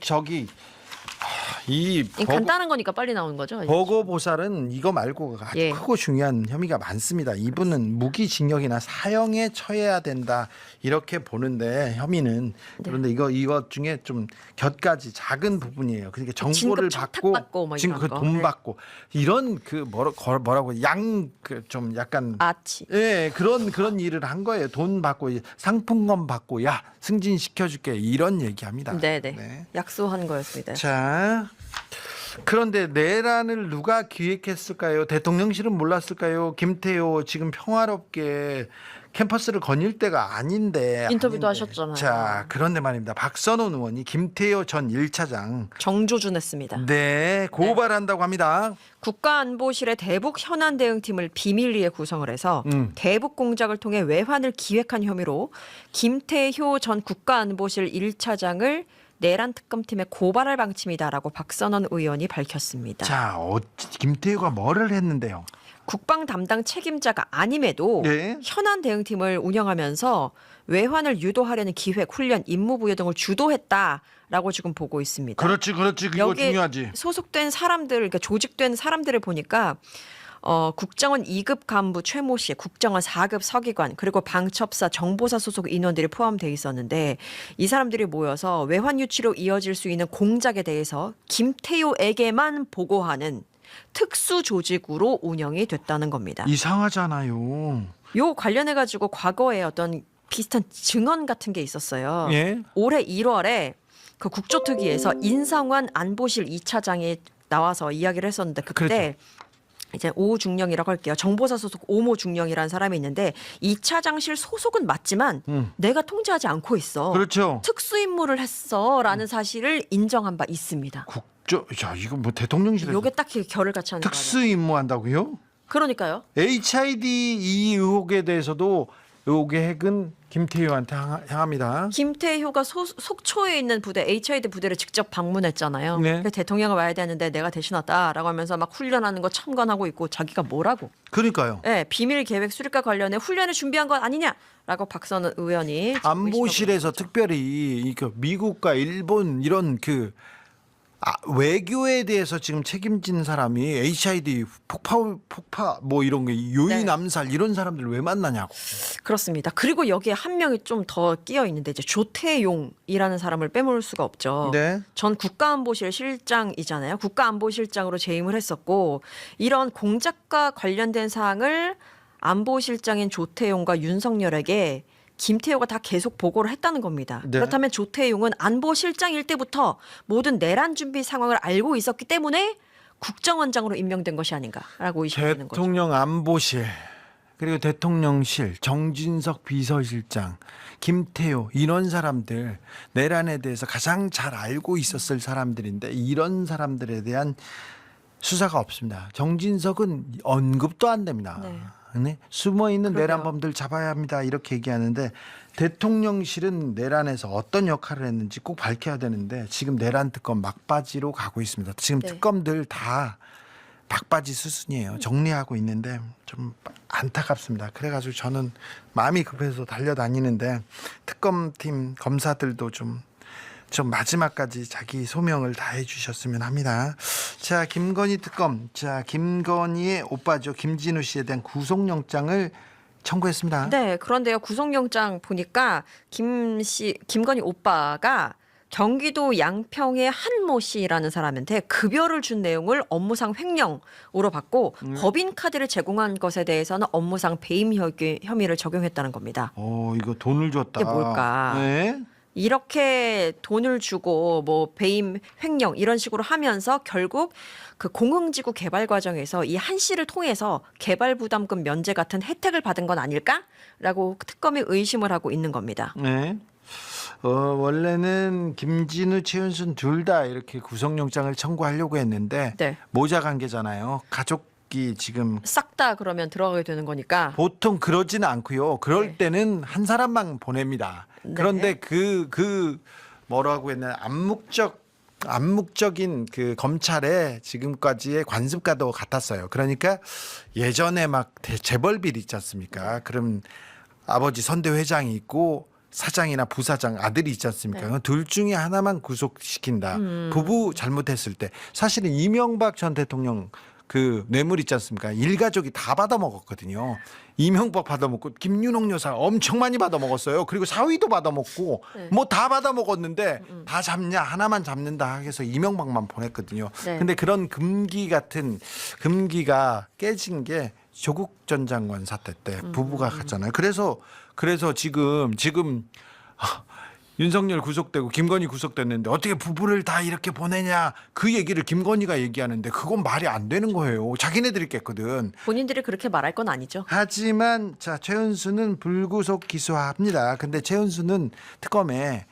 S10: 간단한 거니까 빨리 나오는 거죠.
S3: 버거보살은 이거 말고 아주
S10: 예.
S3: 크고 중요한 혐의가 많습니다. 이분은 무기징역이나 사형에 처해야 된다 이렇게 보는데 혐의는 그런데 이것 중에 좀 곁가지 작은 부분이에요. 그러니까 정보를
S10: 진급
S3: 받고
S10: 청탁받고 뭐 이런 거.
S3: 돈
S10: 네.
S3: 받고 이런 그 뭐라고 양 좀 약간
S10: 아치.
S3: 예, 그런 일을 한 거예요. 돈 받고 상품권 받고 야 승진시켜줄게 이런 얘기합니다.
S10: 네네.
S3: 네.
S10: 약속한 거였습니다.
S3: 자, 그런데 내란을 누가 기획했을까요? 대통령실은 몰랐을까요? 김태호 지금 평화롭게 캠퍼스를 거닐 때가 아닌데.
S10: 인터뷰도
S3: 아닌데.
S10: 하셨잖아요.
S3: 자, 그런데 말입니다. 박선원 의원이 김태호 전 1차장
S10: 정조준했습니다.
S3: 네, 고발한다고 합니다.
S10: 국가안보실의 대북 현안 대응팀을 비밀리에 구성을 해서 대북 공작을 통해 외환을 기획한 혐의로 김태효 전 국가안보실 1차장을 내란 특검팀에 고발할 방침이다라고 박선원 의원이 밝혔습니다.
S3: 자, 김태호가 뭐를 했는데요?
S10: 국방 담당 책임자가 아님에도
S3: 네.
S10: 현안 대응팀을 운영하면서 외환을 유도하려는 기획, 훈련, 임무 부여 등을 주도했다라고 지금 보고 있습니다.
S3: 그렇지. 그거
S10: 여기에
S3: 중요하지.
S10: 소속된 사람들, 그러니까 조직된 사람들을 보니까 국정원 2급 간부 최모 씨, 국정원 4급 서기관, 그리고 방첩사, 정보사 소속 인원들이 포함되어 있었는데 이 사람들이 모여서 외환 유치로 이어질 수 있는 공작에 대해서 김태효에게만 보고하는 특수 조직으로 운영이 됐다는 겁니다.
S3: 이상하잖아요.
S10: 요 관련해 가지고 과거에 어떤 비슷한 증언 같은 게 있었어요.
S3: 예.
S10: 올해 1월에 그 국조특위에서 인성환 안보실 2차장이 나와서 이야기를 했었는데 그때
S3: 그렇죠.
S10: 이제 오중령이라고 할게요. 정보사 소속 오모중령이라는 사람이 있는데 2차장실 소속은 맞지만 내가 통제하지 않고 있어.
S3: 그렇죠.
S10: 특수임무를 했어라는 사실을 인정한 바 있습니다.
S3: 야, 이거 뭐 대통령실에
S10: 요게 딱 결을 같이 하는 거예요.
S3: 특수 임무한다고요?
S10: 그러니까요.
S3: HID 이 의혹에 대해서도 의혹의 핵은 김태효한테 향합니다.
S10: 김태효가 속초에 있는 부대 HID 부대를 직접 방문했잖아요.
S3: 네.
S10: 그래서 대통령이 와야 되는데 내가 대신 왔다라고 하면서 막 훈련하는 거 참관하고 있고 자기가 뭐라고?
S3: 그러니까요.
S10: 네, 비밀 계획 수립과 관련해 훈련을 준비한 건 아니냐라고 박선원 의원이
S3: 안보실에서 특별히 이그 미국과 일본 이런 외교에 대해서 지금 책임진 사람이 HID 폭파 뭐 이런 게 요인
S10: 네.
S3: 암살 이런 사람들 왜 만나냐고.
S10: 그렇습니다. 그리고 여기에 한 명이 좀 더 끼어 있는데 이제 조태용이라는 사람을 빼먹을 수가 없죠.
S3: 네.
S10: 전 국가안보실 실장이잖아요. 국가안보실장으로 재임을 했었고 이런 공작과 관련된 사항을 안보실장인 조태용과 윤석열에게 김태효가 다 계속 보고를 했다는 겁니다.
S3: 네.
S10: 그렇다면 조태용은 안보실장일 때부터 모든 내란 준비 상황을 알고 있었기 때문에 국정원장으로 임명된 것이 아닌가라고 의심되는 거죠.
S3: 대통령 안보실 그리고 대통령실 정진석 비서실장 김태효 이런 사람들 내란에 대해서 가장 잘 알고 있었을 사람들인데 이런 사람들에 대한 수사가 없습니다. 정진석은 언급도 안 됩니다. 네. 숨어 있는 내란범들 잡아야 합니다. 이렇게 얘기하는데 대통령실은 내란에서 어떤 역할을 했는지 꼭 밝혀야 되는데 지금 내란 특검 막바지로 가고 있습니다. 지금
S10: 네.
S3: 특검들 다 막바지 수순이에요. 정리하고 있는데 좀 안타깝습니다. 그래가지고 저는 마음이 급해서 달려다니는데 특검팀 검사들도 좀 마지막까지 자기 소명을 다해 주셨으면 합니다. 자, 김건희 특검. 자, 김건희의 오빠죠. 김진우 씨에 대한 구속영장을 청구했습니다.
S10: 네, 그런데요. 구속영장 보니까 김건희 오빠가 경기도 양평의 한모 씨라는 사람한테 급여를 준 내용을 업무상 횡령으로 받고 법인 카드를 제공한 것에 대해서는 업무상 배임 혐의를 적용했다는 겁니다.
S3: 이거 돈을 줬다.
S10: 이게 뭘까?
S3: 네.
S10: 이렇게 돈을 주고 뭐 배임 횡령 이런 식으로 하면서 결국 그 공흥지구 개발 과정에서 이 한 씨를 통해서 개발 부담금 면제 같은 혜택을 받은 건 아닐까라고 특검이 의심을 하고 있는 겁니다.
S3: 네. 원래는 김진우, 최은순 둘 다 이렇게 구속영장을 청구하려고 했는데
S10: 네.
S3: 모자 관계잖아요. 가족 구속이 지금
S10: 싹 다 그러면 들어가게 되는 거니까.
S3: 보통 그러지는 않고요. 그럴
S10: 네.
S3: 때는 한 사람만 보냅니다.
S10: 네.
S3: 그런데 그 뭐라고 했나 암묵적인 그 검찰의 지금까지의 관습과도 같았어요. 그러니까 예전에 막 재벌 비리 있지 않습니까? 그럼 아버지 선대회장이 있고 사장이나 부사장 아들이 있지 않습니까?
S10: 네.
S3: 둘 중에 하나만 구속시킨다. 부부 잘못했을 때 사실은 이명박 전 대통령 그 뇌물 있지 않습니까? 일가족이 다 받아먹었거든요. 이명박 받아먹고 김윤옥 여사 엄청 많이 받아먹었어요. 그리고 사위도 받아먹고
S10: 네.
S3: 뭐 다 받아먹었는데 다 잡냐 하나만 잡는다 해서 이명박만 보냈거든요.
S10: 네.
S3: 근데 그런 금기가 깨진 게 조국 전 장관 사태 때 부부가 갔잖아요. 그래서 지금 윤석열 구속되고 김건희 구속됐는데 어떻게 부부를 다 이렇게 보내냐 그 얘기를 김건희가 얘기하는데 그건 말이 안 되는 거예요. 자기네들이 깼거든.
S10: 본인들이 그렇게 말할 건 아니죠.
S3: 하지만 자 최은수는 불구속 기소합니다. 근데 최은수는 특검에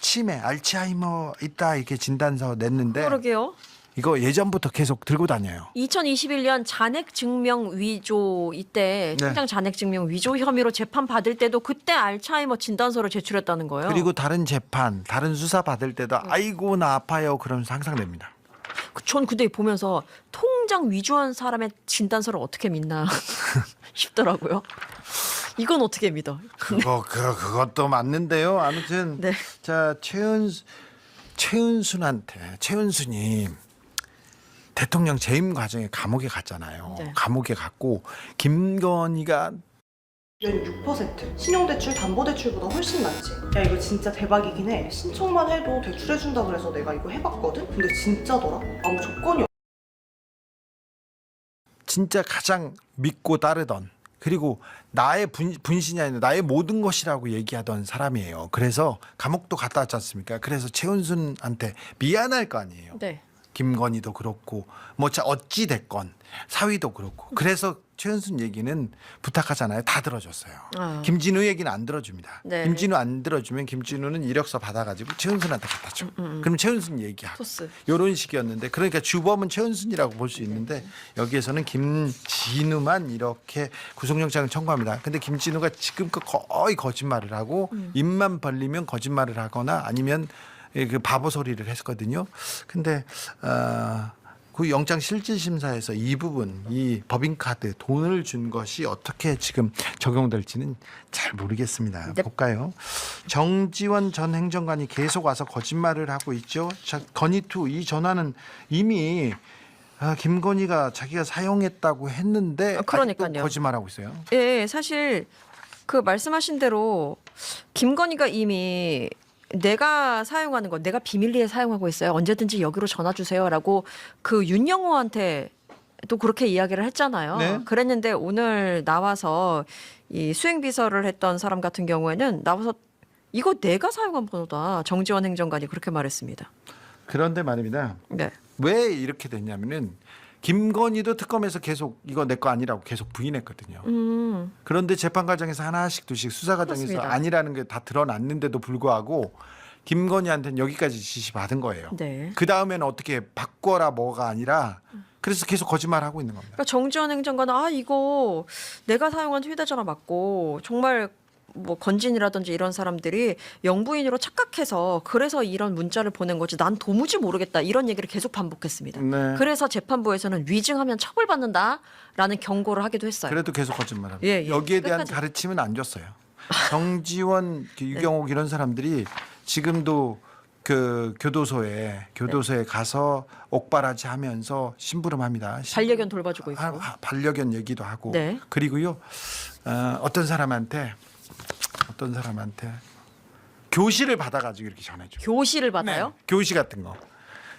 S3: 치매, 알츠하이머 있다 이렇게 진단서 냈는데
S10: 그러게요.
S3: 이거 예전부터 계속 들고 다녀요.
S10: 2021년 잔액 증명 위조 이때
S3: 네.
S10: 통장 잔액 증명 위조 혐의로 재판 받을 때도 그때 알츠하이머 진단서를 제출했다는 거예요.
S3: 그리고 다른 재판, 다른 수사 받을 때도 아이고 나 아파요 그러면서 항상 냅니다.
S10: 전 근데 보면서 통장 위조한 사람의 진단서를 어떻게 믿나 싶더라고요. 이건 어떻게 믿어?
S3: 그것도 맞는데요. 아무튼
S10: 네.
S3: 자 최은수님 대통령 재임 과정에 감옥에 갔잖아요.
S10: 네.
S3: 감옥에 갔고 김건희가
S12: 6%. 신용대출, 담보대출보다 훨씬 낫지. 야 이거 진짜 대박이긴 해. 신청만 해도 대출해준다 그래서 내가 이거 해봤거든? 근데 진짜더라. 아무 조건이
S3: 진짜 가장 믿고 따르던 그리고 나의 분신이 아니라 나의 모든 것이라고 얘기하던 사람이에요. 그래서 감옥도 갔다 왔지 않습니까? 그래서 최은순한테 미안할 거 아니에요.
S10: 네.
S3: 김건희도 그렇고 뭐 어찌 됐건 사위도 그렇고 그래서 최은순 얘기는 부탁하잖아요. 다 들어줬어요.
S10: 아.
S3: 김진우 얘기는 안 들어줍니다.
S10: 네.
S3: 김진우 안 들어주면 김진우는 이력서 받아가지고 최은순한테 갖다 줘. 그럼 최은순 얘기하고
S10: 토스.
S3: 이런 식이었는데 그러니까 주범은 최은순이라고 볼 수 있는데 여기에서는 김진우만 이렇게 구속영장을 청구합니다. 근데 김진우가 지금껏 거의 거짓말을 하고 입만 벌리면 거짓말을 하거나 아니면 그 바보 소리를 했거든요. 근데 그 영장 실질심사에서 이 부분, 이 법인카드 돈을 준 것이 어떻게 지금 적용될지는 잘 모르겠습니다.
S10: 네.
S3: 볼까요? 정지원 전 행정관이 계속 와서 거짓말을 하고 있죠. 자, 건의투 이 전화는 이미 김건희가 자기가 사용했다고 했는데
S10: 그러니까요.
S3: 아직도 거짓말하고 있어요.
S10: 예, 사실 그 말씀하신 대로 김건희가 이미 내가 사용하는 거 내가 비밀리에 사용하고 있어요. 언제든지 여기로 전화 주세요라고 그 윤영호한테 또 그렇게 이야기를 했잖아요.
S3: 네.
S10: 그랬는데 오늘 나와서 이 수행비서를 했던 사람 같은 경우에는 나와서 이거 내가 사용한 번호다. 정지원 행정관이 그렇게 말했습니다.
S3: 그런데 말입니다.
S10: 네.
S3: 왜 이렇게 됐냐면은 김건희도 특검에서 계속 이거 내 거 아니라고 계속 부인했거든요. 그런데 재판 과정에서 하나씩 두씩 수사 과정에서
S10: 그렇습니다.
S3: 아니라는 게 다 드러났는데도 불구하고 김건희한테는 여기까지 지시 받은 거예요.
S10: 네.
S3: 그 다음에는 어떻게 바꿔라 뭐가 아니라 그래서 계속 거짓말하고 있는 겁니다.
S10: 그러니까 정지원 행정관은 이거 내가 사용한 휴대전화 맞고 정말 뭐 건진이라든지 이런 사람들이 영부인으로 착각해서 그래서 이런 문자를 보낸 거지 난 도무지 모르겠다 이런 얘기를 계속 반복했습니다.
S3: 네.
S10: 그래서 재판부에서는 위증하면 처벌받는다라는 경고를 하기도 했어요.
S3: 그래도 계속 거짓말합니다.
S10: 예, 예.
S3: 여기에 대한
S10: 끝까지.
S3: 가르침은 안 줬어요. 정지원, 유경옥 이런 사람들이 지금도 그 교도소에 가서 옥바라지 하면서 심부름합니다.
S10: 반려견 돌봐주고 있고.
S3: 반려견 얘기도 하고
S10: 네.
S3: 그리고요 어떤 사람한테 교시를 받아가지고 이렇게 전해줘.
S10: 교시를 받아요?
S3: 네, 교시 같은 거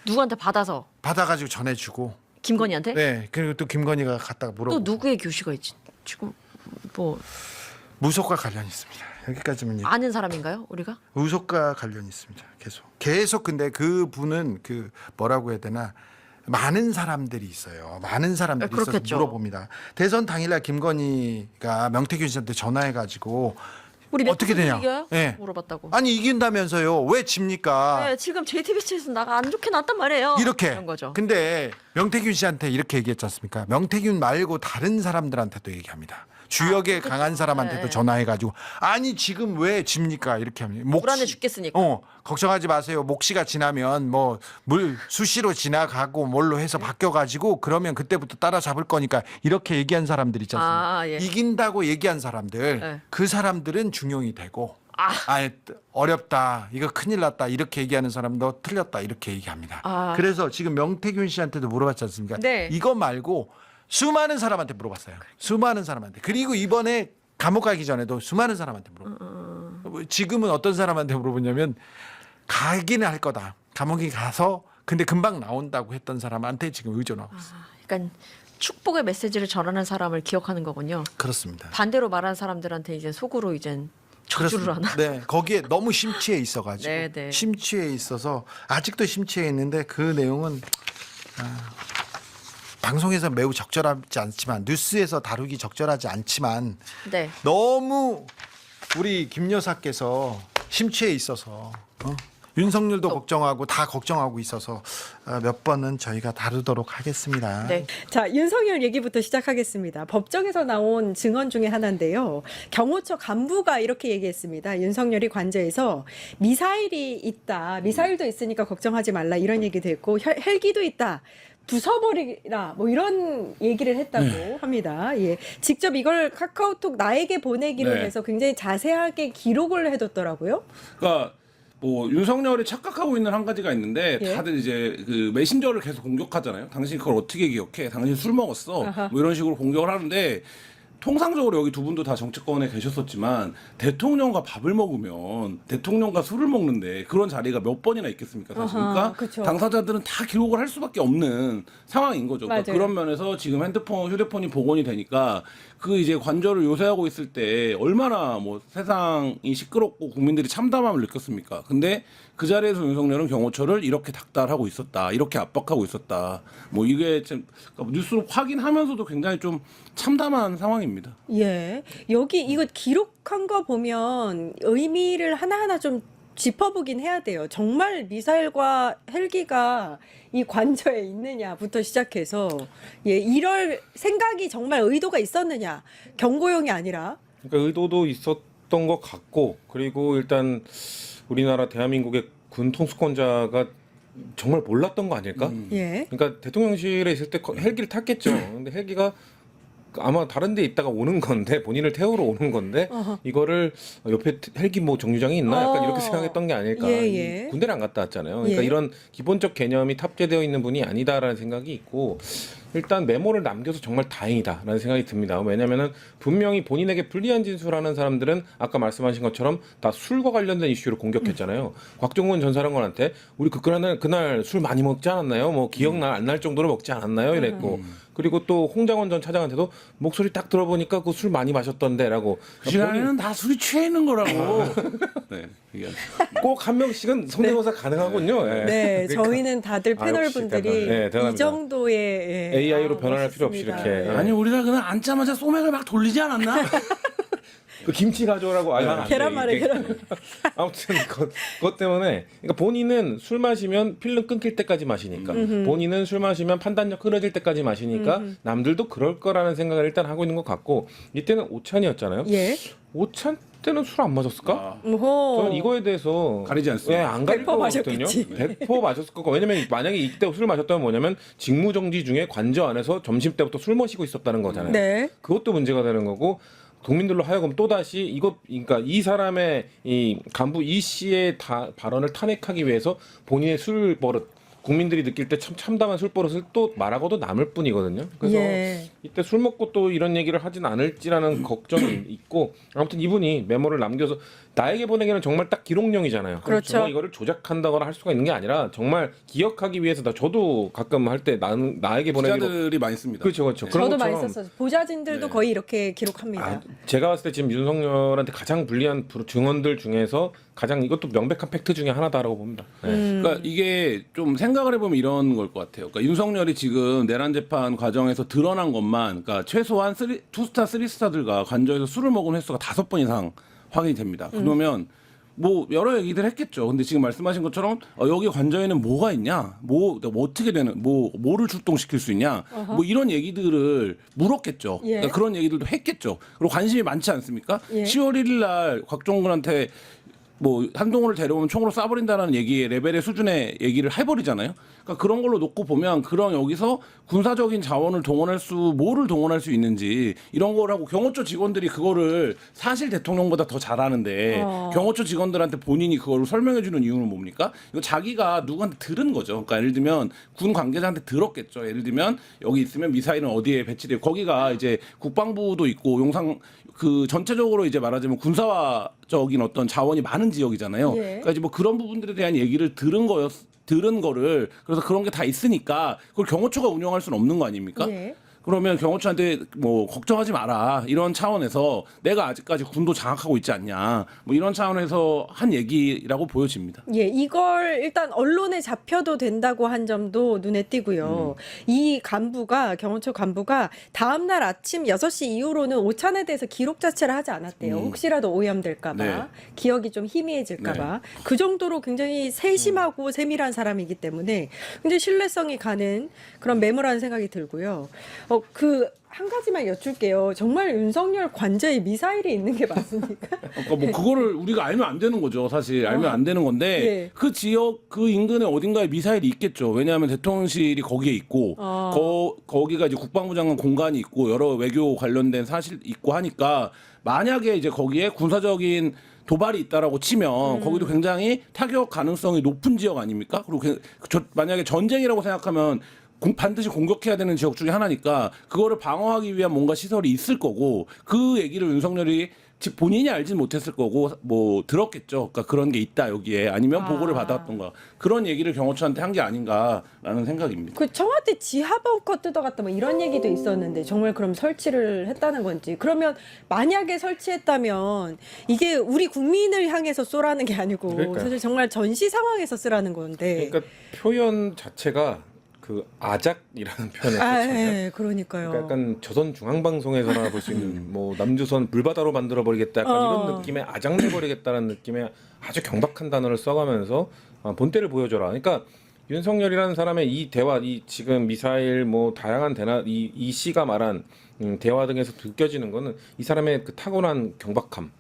S10: 누구한테 받아서
S3: 받아가지고 전해주고.
S10: 김건희한테?
S3: 네. 그리고 또 김건희가 갔다가 물어보고.
S10: 또 누구의 교시가 있지? 지금 뭐
S3: 무속과 관련이 있습니다. 여기까지만 얘기.
S10: 아는 사람인가요? 우리가?
S3: 무속과 관련이 있습니다. 계속 근데 그 분은 그 뭐라고 해야 되나 많은 사람들이 있어요. 많은 사람들이 있어서
S10: 그렇겠죠.
S3: 물어봅니다. 대선 당일날 김건희가 명태균 씨한테 전화해가지고
S10: 우리
S3: 어떻게 되냐?
S10: 이겨요?
S3: 예.
S10: 물어봤다고.
S3: 아니 이긴다면서요. 왜 집니까?
S10: 네, 지금 JTBC에서 나가 안 좋게 나왔단 말이에요.
S3: 이렇게.
S10: 이런 거죠.
S3: 근데 명태균 씨한테 이렇게 얘기했지 않습니까? 명태균 말고 다른 사람들한테도 얘기합니다. 주역에 강한 사람한테도
S10: 네.
S3: 전화해가지고 아니 지금 왜 집니까? 이렇게 합니다.
S10: 불안해 죽겠으니까.
S3: 걱정하지 마세요. 목시가 지나면 뭐 물 수시로 지나가고 뭘로 해서 바뀌어가지고 그러면 그때부터 따라잡을 거니까 이렇게 얘기한 사람들 있지 않습니까?
S10: 아, 예.
S3: 이긴다고 얘기한 사람들
S10: 네.
S3: 그 사람들은 중용이 되고 어렵다 이거 큰일 났다 이렇게 얘기하는 사람도 틀렸다 이렇게 얘기합니다.
S10: 아.
S3: 그래서 지금 명태균 씨한테도 물어봤지 않습니까?
S10: 네.
S3: 이거 말고 수많은 사람한테 물어봤어요. 수많은 사람한테. 그리고 이번에 감옥 가기 전에도 수많은 사람한테 물어봤어요. 지금은 어떤 사람한테 물어보냐면 가기는 할 거다. 감옥에 가서 근데 금방 나온다고 했던 사람한테 지금 의존하고 있어요.
S10: 그러니까 축복의 메시지를 전하는 사람을 기억하는 거군요.
S3: 그렇습니다.
S10: 반대로 말하는 사람들한테 이제 속으로 이제 저주를 하나.
S3: 네, 거기에 너무 심취해 있어가지고
S10: 네, 네.
S3: 심취해 있어서 아직도 심취해 있는데 그 내용은 방송에서 매우 적절하지 않지만 뉴스에서 다루기 적절하지 않지만
S10: 네.
S3: 너무 우리 김 여사께서 심취해 있어서 윤석열도 걱정하고 다 걱정하고 있어서 몇 번은 저희가 다루도록 하겠습니다.
S10: 네.
S13: 자, 윤석열 얘기부터 시작하겠습니다. 법정에서 나온 증언 중에 하나인데요. 경호처 간부가 이렇게 얘기했습니다. 윤석열이 관저에서 미사일이 있다. 미사일도 있으니까 걱정하지 말라. 이런 얘기도 했고 헬기도 있다. 부숴버리라 뭐 이런 얘기를 했다고 합니다. 예, 직접 이걸 카카오톡 나에게 보내기로
S14: 네.
S13: 해서 굉장히 자세하게 기록을 해뒀더라고요.
S14: 그러니까 뭐 윤석열이 착각하고 있는 한 가지가 있는데
S13: 예.
S14: 다들 이제 그 메신저를 계속 공격하잖아요. 당신 그걸 어떻게 기억해? 당신 술 먹었어?
S13: 아하.
S14: 뭐 이런 식으로 공격을 하는데 통상적으로 여기 두 분도 다 정치권에 계셨었지만 대통령과 밥을 먹으면 대통령과 술을 먹는데 그런 자리가 몇 번이나 있겠습니까? 사실.
S13: 아하,
S14: 그러니까
S13: 그쵸.
S14: 당사자들은 다 기록을 할 수밖에 없는 상황인 거죠. 그러니까
S13: 맞아요.
S14: 그런 면에서 지금 휴대폰이 복원이 되니까 그 이제 관저를 요새하고 있을 때 얼마나 뭐 세상이 시끄럽고 국민들이 참담함을 느꼈습니까? 근데 그 자리에서 윤석열은 경호처를 이렇게 닥달하고 있었다, 이렇게 압박하고 있었다. 뭐 이게 참 뉴스로 확인하면서도 굉장히 좀 참담한 상황입니다.
S13: 예, 여기 이거 기록한 거 보면 의미를 하나하나 좀 짚어보긴 해야 돼요. 정말 미사일과 헬기가 이 관저에 있느냐부터 시작해서 예, 이럴 생각이 정말 의도가 있었느냐, 경고용이 아니라.
S15: 그러니까 의도도 있었던 것 같고, 그리고 일단 우리나라 대한민국의 군 통수권자가 정말 몰랐던 거 아닐까?
S13: 예.
S15: 그러니까 대통령실에 있을 때 헬기를 탔겠죠. 근데 헬기가 아마 다른 데 있다가 오는 건데, 본인을 태우러 오는 건데 이거를 옆에 헬기 뭐 정류장이 있나? 약간 이렇게 생각했던 게 아닐까.
S13: 예, 예.
S15: 군대를 안 갔다 왔잖아요. 그러니까
S13: 예.
S15: 이런 기본적 개념이 탑재되어 있는 분이 아니다라는 생각이 있고, 일단 메모를 남겨서 정말 다행이다라는 생각이 듭니다. 왜냐하면은 분명히 본인에게 불리한 진술하는 사람들은 아까 말씀하신 것처럼 다 술과 관련된 이슈를 공격했잖아요. 곽종훈 전 사령관한테 우리 그날 술 많이 먹지 않았나요? 뭐 기억날 안 날 정도로 먹지 않았나요? 이랬고, 그리고 또 홍장원 전 차장한테도 목소리 딱 들어보니까 그 술 많이 마셨던데라고.
S14: 그 시간에는 다 술이 취해 있는 거라고. 네.
S15: 꼭 한 명씩은 성대모사 가능하군요. 예.
S13: 네,
S15: 그러니까.
S13: 저희는 다들
S15: 아,
S13: 패널
S15: 역시
S13: 분들이
S15: 대단하네. 네, 대단합니다.
S13: 이 정도의 예.
S15: AI로 변환할 필요 없이
S13: 멋있습니다.
S15: 이렇게.
S13: 예.
S14: 아니 우리가 그냥 앉자마자 소맥을 막 돌리지 않았나?
S15: 그 김치 가져오라고 안 돼.
S13: 계란말이,
S15: 이게. 아무튼 그것 때문에, 그러니까 본인은 술 마시면 필름 끊길 때까지 마시니까, 본인은 술 마시면 판단력 흐려질 때까지 마시니까 남들도 그럴 거라는 생각을 일단 하고 있는 것 같고, 이때는 오찬이었잖아요.
S13: 예.
S15: 오찬 때는 술 안 마셨을까?
S13: 오호.
S15: 저는 이거에 대해서
S14: 가리지 않습니다.
S15: 예, 안 가릴
S13: 100%
S15: 거거든요.
S13: 마셨겠지.
S15: 100% 마셨을 거고, 왜냐면 만약에 이때 술 마셨다면 뭐냐면 직무정지 중에 관저 안에서 점심 때부터 술 마시고 있었다는 거잖아요.
S13: 네.
S15: 그것도 문제가 되는 거고, 국민들로 하여금 또 다시 그러니까 이 사람의 이 간부 이 씨의 발언을 탄핵하기 위해서 본인의 술 버릇, 국민들이 느낄 때 참 참담한 술 버릇을 또 말하고도 남을 뿐이거든요. 그래서
S13: 예.
S15: 이때 술 먹고 또 이런 얘기를 하진 않을지라는 걱정이 있고, 아무튼 이분이 메모를 남겨서 나에게 보내기는 정말 딱 기록용이잖아요.
S13: 그렇죠.
S15: 제가 이거를 조작한다거나 할 수가 있는 게 아니라 정말 기억하기 위해서 저도 가끔 할 때 나에게 보내기로.
S14: 기자들이 많이 씁니다.
S15: 그렇죠, 그렇죠. 그런
S13: 저도 많이
S15: 것처럼
S13: 썼어요. 보좌진들도
S14: 네.
S13: 거의 이렇게 기록합니다.
S15: 제가 봤을 때 지금 윤석열한테 가장 불리한 증언들 중에서 가장 이것도 명백한 팩트 중에 하나다라고 봅니다. 네.
S14: 그러니까 이게 좀 생각을 해보면 이런 걸 것 같아요. 그러니까 윤석열이 지금 내란 재판 과정에서 드러난 것만, 그러니까 최소한 2스타, 3스타들과 관저에서 술을 먹은 횟수가 5번 이상 확인이 됩니다. 그러면 뭐 여러 얘기들 했겠죠. 근데 지금 말씀하신 것처럼 여기 관저에는 뭐가 있냐, 뭐 어떻게 되는, 뭐를 출동시킬 수 있냐, 뭐 이런 얘기들을 물었겠죠.
S13: 예.
S14: 그러니까 그런 얘기들도 했겠죠. 그리고 관심이 많지 않습니까?
S13: 예.
S14: 10월 1일 날 곽종근한테 뭐 한동훈을 데려오면 총으로 쏴버린다는 얘기의 레벨의 수준의 얘기를 해버리잖아요. 그러니까 그런 걸로 놓고 보면 그런 여기서 군사적인 자원을 뭐를 동원할 수 있는지 이런 거라고 경호처 직원들이 그거를 사실 대통령보다 더 잘하는데 경호처 직원들한테 본인이 그거를 설명해주는 이유는 뭡니까? 이거 자기가 누구한테 들은 거죠. 그러니까 예를 들면 군 관계자한테 들었겠죠. 예를 들면 여기 있으면 미사일은 어디에 배치돼, 거기가 이제 국방부도 있고 용산 그 전체적으로 이제 말하자면 군사적인 어떤 자원이 많은 지역이잖아요.
S13: 예.
S14: 그러니까 이제 뭐 그런 부분들에 대한 얘기를 들은 거를 그래서 그런 게 다 있으니까 그걸 경호처가 운영할 수는 없는 거 아닙니까?
S13: 예.
S14: 그러면 경호처한테 뭐 걱정하지 마라 이런 차원에서 내가 아직까지 군도 장악하고 있지 않냐 뭐 이런 차원에서 한 얘기라고 보여집니다.
S13: 예, 이걸 일단 언론에 잡혀도 된다고 한 점도 눈에 띄고요. 이 간부가, 경호처 간부가 다음날 아침 6시 이후로는 오찬에 대해서 기록 자체를 하지 않았대요. 혹시라도 오염될까봐,
S14: 네.
S13: 기억이 좀 희미해질까봐. 그 정도로 굉장히 세심하고 세밀한 사람이기 때문에 굉장히 신뢰성이 가는 그런 메모라는 생각이 들고요. 한 가지만 여쭐게요. 정말 윤석열 관저에 미사일이 있는 게 맞습니까?
S14: 그러니까 뭐 그거를 우리가 알면 안 되는 거죠. 사실 알면 안 되는 건데
S13: 예.
S14: 그 지역 그 인근에 어딘가에 미사일이 있겠죠. 왜냐하면 대통령실이 거기에 있고 거기가 이제 국방부 장관 공간이 있고 여러 외교 관련된 사실 있고 하니까 만약에 이제 거기에 군사적인 도발이 있다라고 치면 거기도 굉장히 타격 가능성이 높은 지역 아닙니까? 그리고 만약에 전쟁이라고 생각하면 반드시 공격해야 되는 지역 중에 하나니까 그거를 방어하기 위한 뭔가 시설이 있을 거고 그 얘기를 윤석열이 본인이 알진 못했을 거고 뭐 들었겠죠. 그러니까 그런 게 있다 여기에 아니면 보고를 받았던가 그런 얘기를 경호처한테 한 게 아닌가라는 생각입니다.
S13: 그 청와대 지하벙커 뜯어갔다 뭐 이런 얘기도 있었는데 정말 그럼 설치를 했다는 건지, 그러면 만약에 설치했다면 이게 우리 국민을 향해서 쏘라는 게 아니고
S15: 그러니까요.
S13: 사실 정말 전시 상황에서 쓰라는 건데.
S15: 그러니까 표현 자체가 그 아작이라는 표현을 썼잖아요.
S13: 예, 그러니까요.
S15: 그러니까 약간 조선 중앙방송에서나 볼 수 있는 뭐 남조선 물바다로 만들어 버리겠다 약간 이런 느낌의 아작내 버리겠다는 느낌의 아주 경박한 단어를 써가면서 본때를 보여줘라. 그러니까 윤석열이라는 사람의 이 대화, 이 지금 미사일 뭐 다양한 이 씨가 말한 대화 등에서 느껴지는 거는 이 사람의 그 타고난 경박함.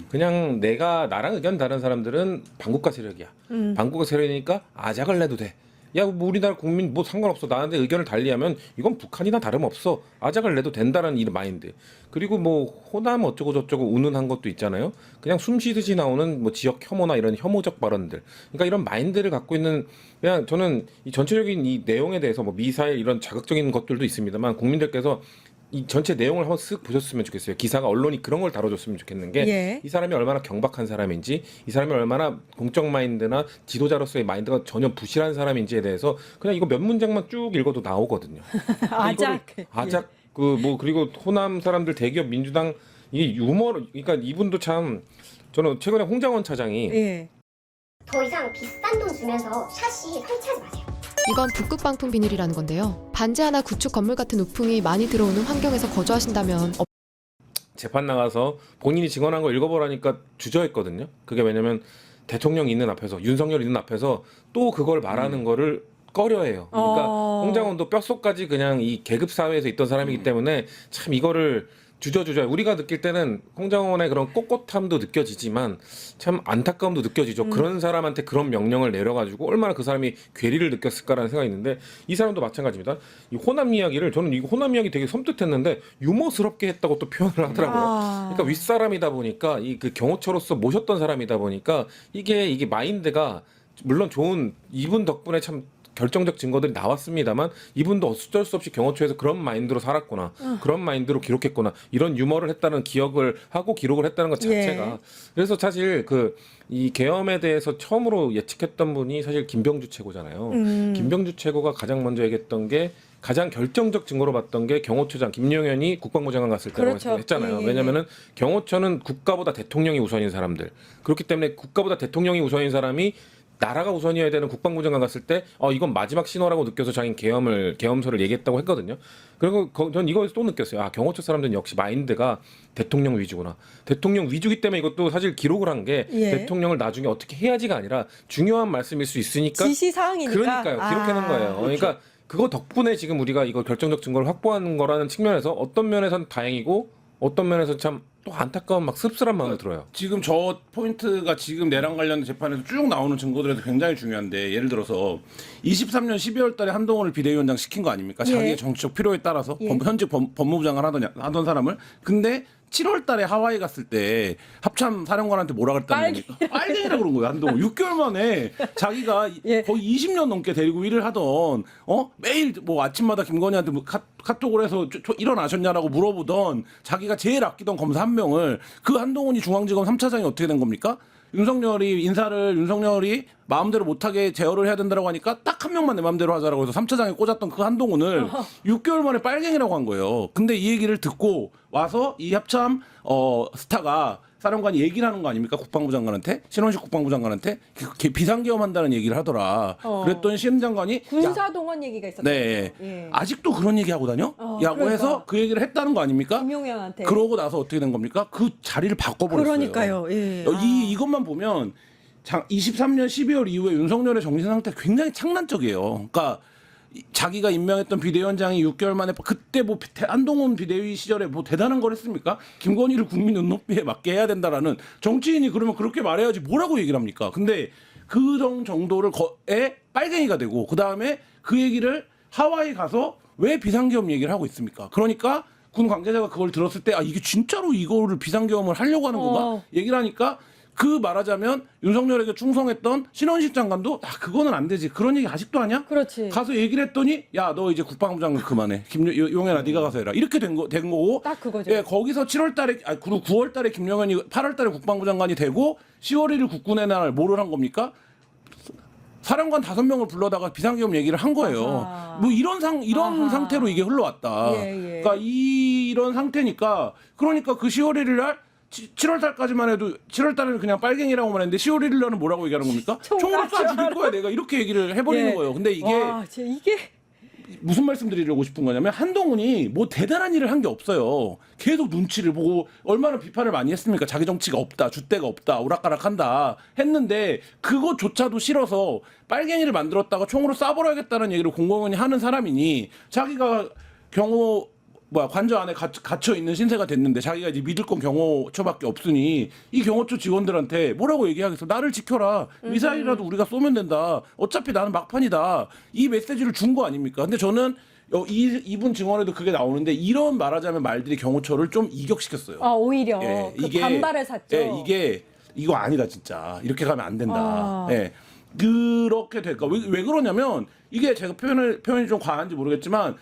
S15: 그냥 나랑 의견 다른 사람들은 반국가 세력이야. 반국가 세력이니까 아작을 내도 돼. 야, 뭐 우리나라 국민 뭐 상관없어. 나한테 의견을 달리하면 이건 북한이나 다름없어. 아작을 내도 된다는 이 마인드. 그리고 뭐 호남 어쩌고 저쩌고 운운한 것도 있잖아요. 그냥 숨쉬듯이 나오는 뭐 지역 혐오나 이런 혐오적 발언들. 그러니까 이런 마인드를 갖고 있는, 그냥 저는 이 전체적인 이 내용에 대해서 뭐 미사일 이런 자극적인 것들도 있습니다만 국민들께서 이 전체 내용을 한번 쓱 보셨으면 좋겠어요. 기사가 언론이 그런 걸 다뤄줬으면 좋겠는 게
S13: 예.
S15: 이 사람이 얼마나 경박한 사람인지, 이 사람이 얼마나 공적 마인드나 지도자로서의 마인드가 전혀 부실한 사람인지에 대해서 그냥 이거 몇 문장만 쭉 읽어도 나오거든요.
S13: 아작.
S15: 아작 그리고 호남 사람들 대기업 민주당 이게 그러니까 이분도 참 저는 최근에 홍장원 차장이
S13: 예.
S16: 더 이상 비싼 돈 주면서 샤시 설치하지 마세요.
S11: 이건 북극 방풍 비닐이라는 건데요. 반지 하나 구축 건물 같은 우풍이 많이 들어오는 환경에서 거주하신다면
S15: 재판 나가서 본인이 증언한 거 읽어보라니까 주저했거든요. 그게 왜냐면 대통령 있는 앞에서, 윤석열 있는 앞에서 또 그걸 말하는 거를 꺼려해요. 그러니까 홍장원도 뼛속까지 그냥 이 계급 사회에서 있던 사람이기 때문에 참 이거를 주저주저 우리가 느낄 때는 홍장원의 그런 꼿꼿함도 느껴지지만 참 안타까움도 느껴지죠. 그런 사람한테 그런 명령을 내려가지고 얼마나 그 사람이 괴리를 느꼈을까라는 생각이 있는데 이 사람도 마찬가지입니다. 이 호남 이야기를 저는 이 호남 이야기 되게 섬뜩했는데 유머스럽게 했다고 또 표현을 하더라고요. 그러니까 윗사람이다 보니까 이 그 경호처로서 모셨던 사람이다 보니까 이게 마인드가 물론 좋은 이분 덕분에 참 결정적 증거들이 나왔습니다만 이분도 어쩔 수 없이 경호처에서 그런 마인드로 살았구나, 그런 마인드로 기록했구나, 이런 유머를 했다는 기억을 하고 기록을 했다는 것 자체가
S13: 예.
S15: 그래서 사실 이 계엄에 대해서 처음으로 예측했던 분이 사실 김병주 최고잖아요. 김병주 최고가 가장 먼저 얘기했던 게 가장 결정적 증거로 봤던 게 경호처장 김용현이 국방부 장관 갔을 때라고
S13: 그렇죠.
S15: 했잖아요.
S13: 예.
S15: 왜냐면은 경호처는 국가보다 대통령이 우선인 사람들, 그렇기 때문에 국가보다 대통령이 우선인 사람이 나라가 우선이어야 되는 국방부 장관 갔을 때 이건 마지막 신호라고 느껴서 자기는 계엄설을 얘기했다고 했거든요. 그리고 전 이거에서 또 느꼈어요. 경호처 사람들은 역시 마인드가 대통령 위주구나. 대통령 위주기 때문에 이것도 사실 기록을 한 게
S13: 예.
S15: 대통령을 나중에 어떻게 해야지가 아니라 중요한 말씀일 수 있으니까
S13: 지시사항이니까.
S15: 그러니까요. 기록해놓은 거예요. 그러니까 그거 덕분에 지금 우리가 이거 결정적 증거를 확보한 거라는 측면에서 어떤 면에서는 다행이고 어떤 면에서 참 또 안타까운 막 씁쓸한 마음이 들어요.
S14: 지금 저 포인트가 지금 내란 관련 재판에서 쭉 나오는 증거들에도 굉장히 중요한데 예를 들어서 23년 12월 달에 한동훈을 비대위원장 시킨 거 아닙니까?
S13: 예.
S14: 자기의 정치적 필요에 따라서
S13: 예.
S14: 현직 법무부 장관을 하던 사람을. 근데 7월 달에 하와이 갔을 때 합참 사령관한테 뭐라 그랬다는 겁니까? 빨갱이라고 그런 거예요. 한동훈. 6개월 만에 자기가
S13: 예.
S14: 거의 20년 넘게 데리고 일을 하던 매일 뭐 아침마다 김건희한테 뭐 카톡을 해서 일어나셨냐라고 물어보던 자기가 제일 아끼던 검사 한 명을 그 한동훈이 중앙지검 3차장이 어떻게 된 겁니까? 윤석열이 마음대로 못하게 제어를 해야 된다고 하니까 딱 한 명만 내 마음대로 하자라고 해서 3차장에 꽂았던 그 한동훈을 6개월 만에 빨갱이라고 한 거예요. 근데 이 얘기를 듣고 와서 이 합참 스타가 사령관이 얘기를 하는 거 아닙니까? 국방부 장관한테 신원식 국방부 장관한테 비상계엄한다는 얘기를 하더라. 그랬더니 신 장관이
S13: 군사동원 얘기가 있었죠.
S14: 네.
S13: 예.
S14: 아직도 그런 얘기 하고 다녀? 야구
S13: 그러니까.
S14: 해서 그 얘기를 했다는 거 아닙니까?
S13: 김용현한테.
S14: 그러고 나서 어떻게 된 겁니까? 그 자리를 바꿔버렸어요.
S13: 그러니까요. 예.
S14: 이것만 보면 23년 12월 이후에 윤석열의 정신 상태가 굉장히 창란적이에요. 그러니까 자기가 임명했던 비대위원장이 6개월 만에 그때 뭐 한동훈 비대위 시절에 뭐 대단한 걸 했습니까? 김건희를 국민 눈높이에 맞게 해야 된다라는 정치인이 그러면 그렇게 말해야지 뭐라고 얘기를 합니까? 근데 그 정도를 빨갱이가 되고 그다음에 그 얘기를 하와이 가서 왜 비상계엄 얘기를 하고 있습니까? 그러니까 군 관계자가 그걸 들었을 때 이게 진짜로 이거를 비상계엄을 하려고 하는 건가? 얘기를 하니까 그 말하자면 윤석열에게 충성했던 신원식 장관도 그거는 안 되지. 그런 얘기 아직도 하냐?
S13: 그렇지.
S14: 가서 얘기를 했더니 야 너 이제 국방부 장관 그만해. 용현아 네가 가서 해라. 이렇게 된 거고.
S13: 딱 그거죠.
S14: 예, 거기서 7월 달에 그리고 9월 달에 김용현이 8월 달에 국방부 장관이 되고 10월 1일 국군의 날 뭐를 한 겁니까? 사령관 5명을 불러다가 비상계엄 얘기를 한 거예요. 뭐 이런 상태로 이게 흘러왔다.
S13: 예.
S14: 그러니까 이런 상태니까 그러니까 그 10월 1일 날 7월 달까지만 해도 7월 달에는 그냥 빨갱이라고만 했는데 10월 1일 날은 뭐라고 얘기하는 겁니까? 총으로 쏴 죽일 거야 내가 이렇게 얘기를 해버리는 거예요. 근데 이게 무슨 말씀 드리려고 싶은 거냐면 한동훈이 뭐 대단한 일을 한 게 없어요. 계속 눈치를 보고 얼마나 비판을 많이 했습니까? 자기 정치가 없다, 줏대가 없다, 오락가락한다 했는데 그거조차도 싫어서 빨갱이를 만들었다가 총으로 쏴버려야겠다는 얘기를 공공연히 하는 사람이니 자기가 관저 안에 갇혀 있는 신세가 됐는데 자기가 이제 믿을 건 경호처밖에 없으니 이 경호처 직원들한테 뭐라고 얘기하겠어? 나를 지켜라. 미사일이라도 우리가 쏘면 된다. 어차피 나는 막판이다. 이 메시지를 준 거 아닙니까? 근데 저는 이분 증언에도 그게 나오는데 이런 말하자면 말들이 경호처를 좀 이격시켰어요.
S13: 오히려
S14: 이게
S13: 반발을 샀죠.
S14: 이거 아니다 진짜. 이렇게 가면 안 된다. 그렇게 될까? 왜 그러냐면 이게 제가 표현이 좀 과한지 모르겠지만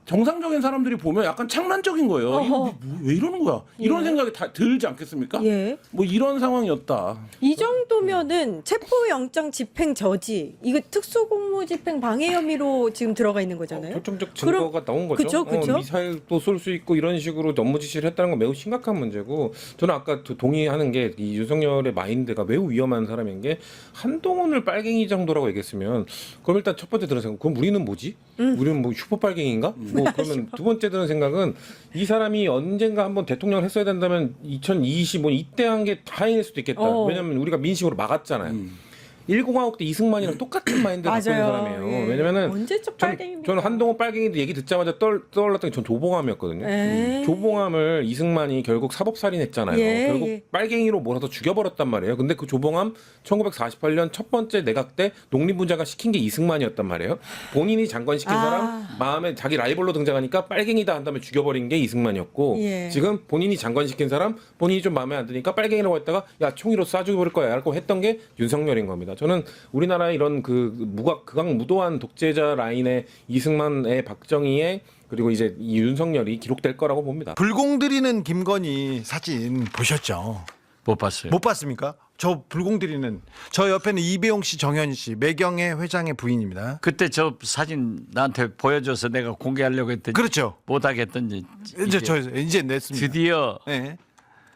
S14: 정상적인 사람들이 보면 약간 창란적인 거예요. 이거 왜 이러는 거야? 이런 생각이 다 들지 않겠습니까?
S13: 예.
S14: 뭐 이런 상황이었다.
S13: 이 정도면은 체포영장 집행 저지, 이거 특수공무집행 방해 혐의로 지금 들어가 있는 거잖아요.
S15: 결정적 증거가 나온 거죠.
S13: 그쵸?
S15: 미사일도 쏠 수 있고 이런 식으로 업무 지시를 했다는 건 매우 심각한 문제고 저는 아까 동의하는 게 이 윤석열의 마인드가 매우 위험한 사람인 게 한동훈을 빨갱이 정도라고 얘기했으면 그럼 일단 첫 번째 드는 생각 그럼 우리는 뭐지? 우리는 뭐 슈퍼 빨갱이인가? 뭐 그러면 두 번째 드는 생각은 이 사람이 언젠가 한번 대통령을 했어야 된다면 2025년 이때 한 게 다행일 수도 있겠다. 왜냐하면 우리가 민심으로 막았잖아요. 1공화국 때 이승만이랑 똑같은 마인드를 갖고 있는 사람이에요.
S13: 예.
S15: 왜냐면은
S13: 언제적 빨갱입니까?
S15: 저는 한동훈 빨갱이도 얘기 듣자마자 떠올랐던 게 전 조봉암이었거든요. 조봉암을 이승만이 결국 사법살인했잖아요. 결국 빨갱이로 몰아서 죽여버렸단 말이에요. 근데 그 조봉암 1948년 첫 번째 내각 때 독립운자가 시킨 게 이승만이었단 말이에요. 본인이 장관시킨 사람 마음에 자기 라이벌로 등장하니까 빨갱이다 한 다음에 죽여버린 게 이승만이었고 지금 본인이 장관시킨 사람 본인이 좀 마음에 안 드니까 빨갱이라고 했다가 야 총으로 쏴 죽여버릴 거야 라고 했던 게 윤석열인 겁니다. 저는 우리나라의 이런 극악무도한 독재자 라인의 이승만의 박정희의 그리고 이제 이 윤석열이 기록될 거라고 봅니다.
S3: 불공 들이는 김건희 사진 보셨죠?
S17: 못 봤어요.
S3: 못 봤습니까? 저 불공 들이는 저 옆에는 이배용 씨, 정현 씨, 매경애 회장의 부인입니다.
S17: 그때 저 사진 나한테 보여줘서 내가 공개하려고 했더니
S3: 그렇죠.
S17: 못 하겠더니
S3: 이제 냈습니다.
S17: 드디어
S3: 네.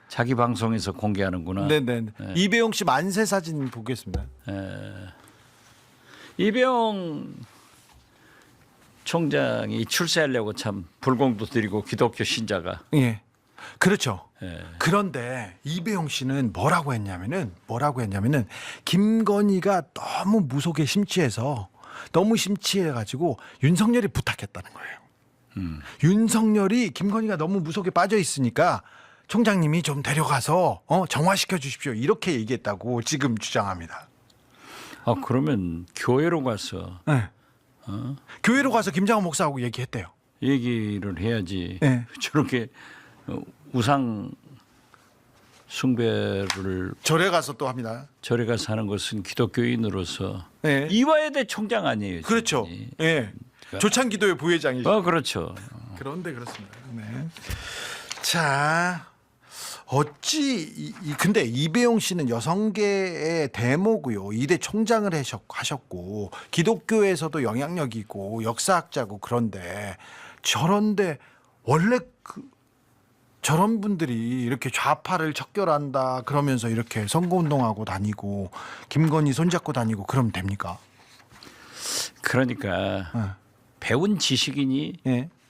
S17: 자기 방송에서 공개하는구나.
S3: 네네. 이배용 씨 만세 사진 보겠습니다.
S17: 이병 총장이 출세하려고 참 불공도 들이고 기독교 신자가.
S3: 예. 그렇죠.
S17: 예.
S3: 그런데 이배용 씨는 뭐라고 했냐면은 김건희가 너무 무속에 너무 심취해가지고 윤석열이 부탁했다는 거예요. 윤석열이 김건희가 너무 무속에 빠져 있으니까 총장님이 좀 데려가서 정화시켜 주십시오. 이렇게 얘기했다고 지금 주장합니다.
S17: 아 그러면 교회로 가서
S3: 네. 교회로 가서 김장원 목사하고 얘기했대요.
S17: 얘기를 해야지.
S3: 네.
S17: 저렇게 우상 숭배를
S3: 절에 가서 또 합니다.
S17: 절에 가서 하는 것은 기독교인으로서
S3: 네.
S17: 이화여대 총장 아니에요.
S3: 그렇죠.
S17: 지금이.
S3: 예. 조찬기도회 부회장이죠.
S17: 그렇죠.
S3: 그런데 그렇습니다. 네. 자, 어찌 근데 이배용 씨는 여성계의 대모고요. 이대 총장을 하셨고 기독교에서도 영향력이 있고 역사학자고 그런데 원래 저런 분들이 이렇게 좌파를 척결한다 그러면서 이렇게 선거운동하고 다니고 김건희 손잡고 다니고 그러면 됩니까?
S17: 그러니까 배운 지식인이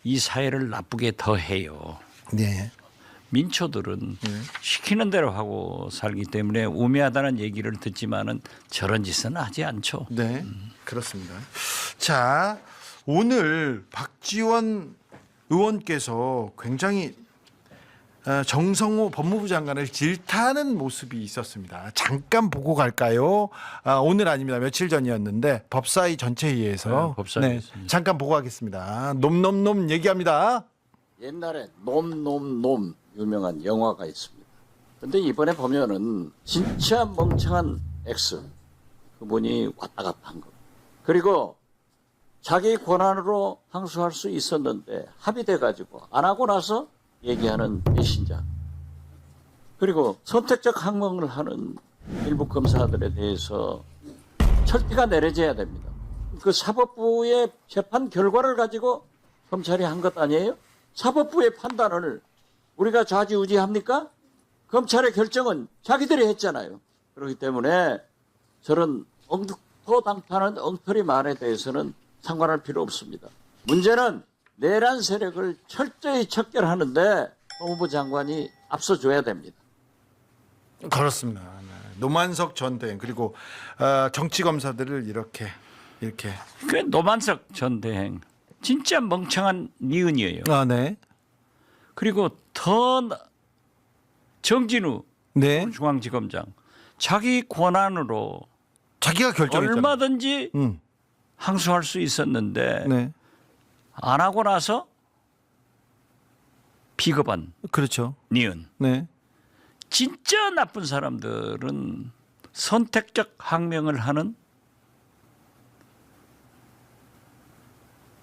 S17: 이 사회를 나쁘게 더 해요.
S3: 네.
S17: 민초들은 시키는 대로 하고 살기 때문에 우매하다는 얘기를 듣지만은 저런 짓은 하지 않죠.
S3: 네, 그렇습니다. 자, 오늘 박지원 의원께서 굉장히 정성호 법무부 장관을 질타하는 모습이 있었습니다. 잠깐 보고 갈까요? 오늘 아닙니다. 며칠 전이었는데 법사위 전체회의에서 잠깐 보고 가겠습니다. 놈 얘기합니다.
S17: 옛날에 놈 유명한 영화가 있습니다. 근데 이번에 보면은 진짜 멍청한 X 그분이 왔다 갔다 한 거. 그리고 자기 권한으로 항소할 수 있었는데 합의돼 가지고 안 하고 나서 얘기하는 배신자. 그리고 선택적 항명을 하는 일부 검사들에 대해서 철폐가 내려져야 됩니다. 그 사법부의 재판 결과를 가지고 검찰이 한 것 아니에요? 사법부의 판단을 우리가 좌지우지합니까? 검찰의 결정은 자기들이 했잖아요. 그렇기 때문에 저런 엉터당파는 엉터리 말에 대해서는 상관할 필요 없습니다. 문제는 내란 세력을 철저히 척결하는데 법무부 장관이 앞서줘야 됩니다.
S3: 그렇습니다. 노만석 전 대행 그리고 정치 검사들을 이렇게
S17: 그 노만석 전 대행 진짜 멍청한 니은이에요.
S3: 네.
S17: 그리고 정진우 중앙지검장 자기 권한으로
S3: 자기가 결정했잖아요.
S17: 얼마든지 항소할 수 있었는데 안 하고 나서 비겁한
S3: 그렇죠.
S17: 니은.
S3: 네.
S17: 진짜 나쁜 사람들은 선택적 항명을 하는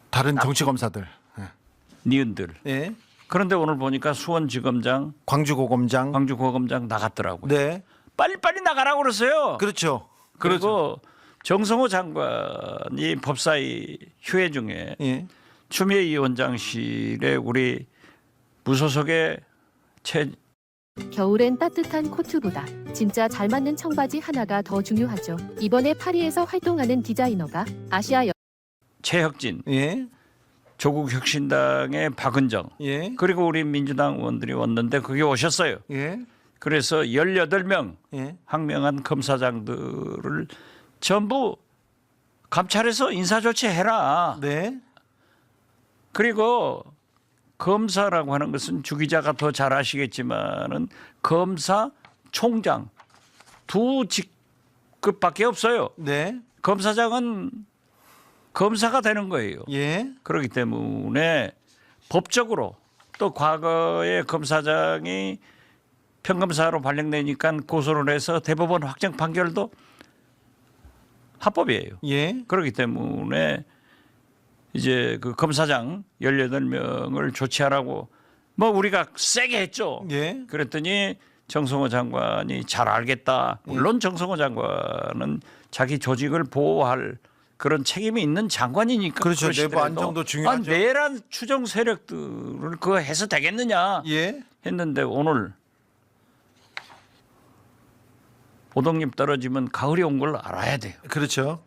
S3: 다른 정치 검사들.
S17: 니은들.
S3: 네.
S17: 그런데 오늘 보니까 수원지검장,
S3: 광주고검장
S17: 나갔더라고요.
S3: 네.
S17: 빨리빨리 나가라고 그러세요.
S3: 그렇죠.
S17: 그리고 정성호 장관이 법사위 휴회 중에 추미애 위원장실에 우리 무소속의
S18: 겨울엔 따뜻한 코트보다 진짜 잘 맞는 청바지 하나가 더 중요하죠. 이번에 파리에서 활동하는 디자이너가 아시아
S17: 최혁진, 조국혁신당의 박은정, 그리고 우리 민주당 의원들이 왔는데 거기 오셨어요. 그래서 18명 항명한 검사장들을 전부 감찰해서 인사조치해라. 그리고 검사라고 하는 것은 주 기자가 더 잘 아시겠지만은 검사, 총장 두 직급밖에 없어요. 검사장은 검사가 되는 거예요. 그렇기 때문에 법적으로 또 과거에 검사장이 평검사로 발령되니까 고소를 해서 대법원 확정 판결도 합법이에요. 그렇기 때문에 이제 그 검사장 18명을 조치하라고 뭐 우리가 세게 했죠. 그랬더니 정성호 장관이 잘 알겠다. 물론 정성호 장관은 자기 조직을 보호할 그런 책임이 있는 장관이니까.
S3: 그렇죠. 내부 안정도 중요하죠.
S17: 내란 추종 세력들을 그거 해서 되겠느냐 했는데 오늘 오동잎 떨어지면 가을이 온 걸 알아야 돼요.
S3: 그렇죠.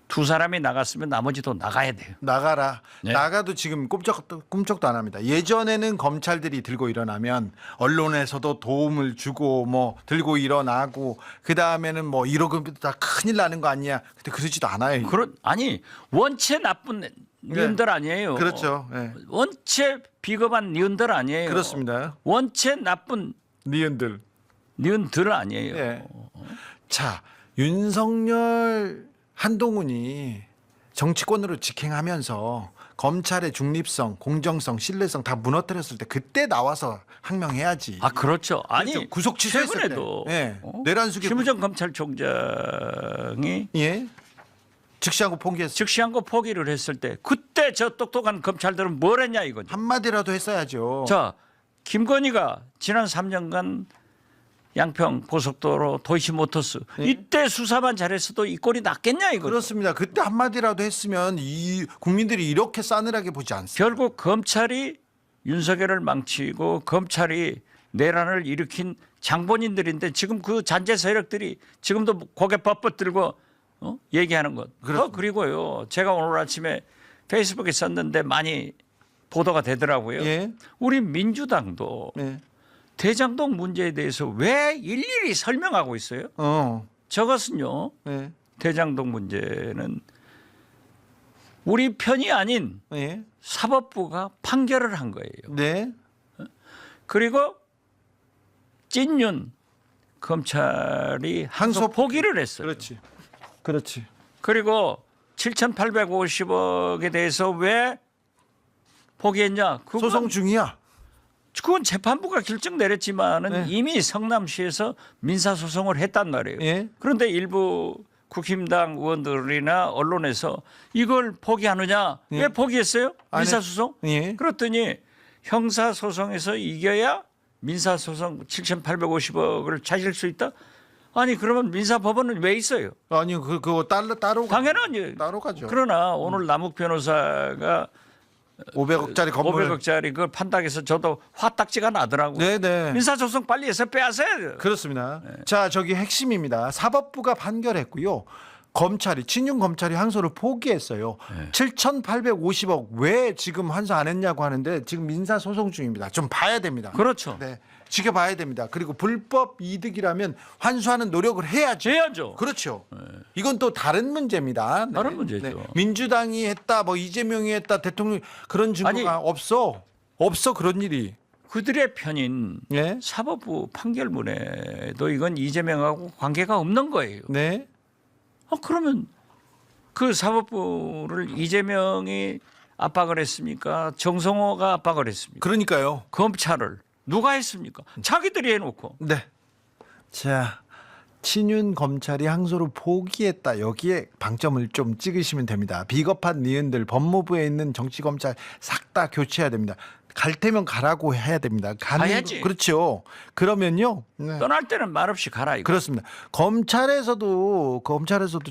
S19: 두 사람이 나갔으면 나머지도 나가야 돼요.
S3: 나가라.
S19: 네.
S3: 나가도 지금 꿈쩍도 안 합니다. 예전에는 검찰들이 들고 일어나면 언론에서도 도움을 주고 뭐 들고 일어나고 그 다음에는 뭐 이러면 다 큰일 나는 거 아니야. 근데 그러지도 않아요.
S19: 아니 원체 나쁜 니은들 아니에요.
S3: 그렇죠. 네.
S19: 원체 비겁한 니은들 아니에요.
S3: 그렇습니다.
S19: 원체 나쁜
S3: 니은들
S19: 아니에요.
S3: 네. 자, 윤석열 한동훈이 정치권으로 직행하면서 검찰의 중립성, 공정성, 신뢰성 다 무너뜨렸을 때 그때 나와서 항명해야지.
S19: 아 그렇죠. 아니
S3: 그렇죠. 구속 취소했을
S19: 최근에도
S3: 때. 네. 내란숙의
S19: 김우정 검찰총장이
S3: 즉시한 거
S19: 포기를 했을 때 그때 저 똑똑한 검찰들은 뭘 했냐 이거죠.
S3: 한마디라도 했어야죠.
S19: 자, 김건희가 지난 3년간 양평 고속도로 도이치모터스 이때 수사만 잘했어도 이 꼴이 났겠냐 이거죠.
S3: 그렇습니다. 그때 한마디라도 했으면 이 국민들이 이렇게 싸늘하게 보지 않습니다.
S19: 결국 검찰이 윤석열을 망치고 검찰이 내란을 일으킨 장본인들인데 지금 그 잔재 세력들이 지금도 고개 뻣뻣 들고 얘기하는 것. 그리고요. 제가 오늘 아침에 페이스북에 썼는데 많이 보도가 되더라고요.
S3: 예.
S19: 우리 민주당도 대장동 문제에 대해서 왜 일일이 설명하고 있어요? 저것은요. 대장동 문제는 우리 편이 아닌 사법부가 판결을 한 거예요.
S3: 네.
S19: 그리고 찐윤 검찰이 항소 포기를 했어요.
S3: 그렇지.
S19: 그리고 7,850억에 대해서 왜 포기했냐?
S3: 소송 중이야.
S19: 그건 재판부가 결정 내렸지만은 이미 성남시에서 민사소송을 했단 말이에요. 그런데 일부 국힘당 의원들이나 언론에서 이걸 포기하느냐? 왜 포기했어요? 민사소송? 그랬더니 형사소송에서 이겨야 민사소송 7,850억을 찾을 수 있다? 아니 그러면 민사법원은 왜 있어요?
S3: 아니 그거 따로
S19: 당연하죠.
S3: 따로 가죠.
S19: 그러나 오늘 남욱 변호사가
S3: 500억짜리 건물
S19: 500억짜리 그걸 판다해서 저도 화딱지가 나더라고요.
S3: 네네.
S19: 민사소송 빨리 해서 빼앗아야 돼요.
S3: 그렇습니다. 자, 저기 핵심입니다. 사법부가 판결했고요. 검찰이 친윤 검찰이 항소를 포기했어요. 7,850억 왜 지금 환수 안 했냐고 하는데 지금 민사 소송 중입니다. 좀 봐야 됩니다.
S19: 그렇죠.
S3: 네. 지켜봐야 됩니다. 그리고 불법 이득이라면 환수하는 노력을 해야죠. 그렇죠. 이건 또 다른 문제입니다.
S19: 다른 문제죠.
S3: 민주당이 했다, 뭐 이재명이 했다, 대통령 그런 증거가 없어 그런 일이.
S19: 그들의 편인 사법부 판결문에도 이건 이재명하고 관계가 없는 거예요.
S3: 네.
S19: 그러면 그 사법부를 이재명이 압박을 했습니까? 정성호가 압박을 했습니까?
S3: 그러니까요.
S19: 검찰을 누가 했습니까? 자기들이 해놓고.
S3: 네. 자, 친윤 검찰이 항소를 포기했다. 여기에 방점을 좀 찍으시면 됩니다. 비겁한 니은들 법무부에 있는 정치검찰 싹 다 교체해야 됩니다. 갈 테면 가라고 해야 됩니다.
S19: 가야지.
S3: 그렇죠. 그러면요.
S19: 떠날 때는 말없이 가라 이거.
S3: 그렇습니다. 검찰에서도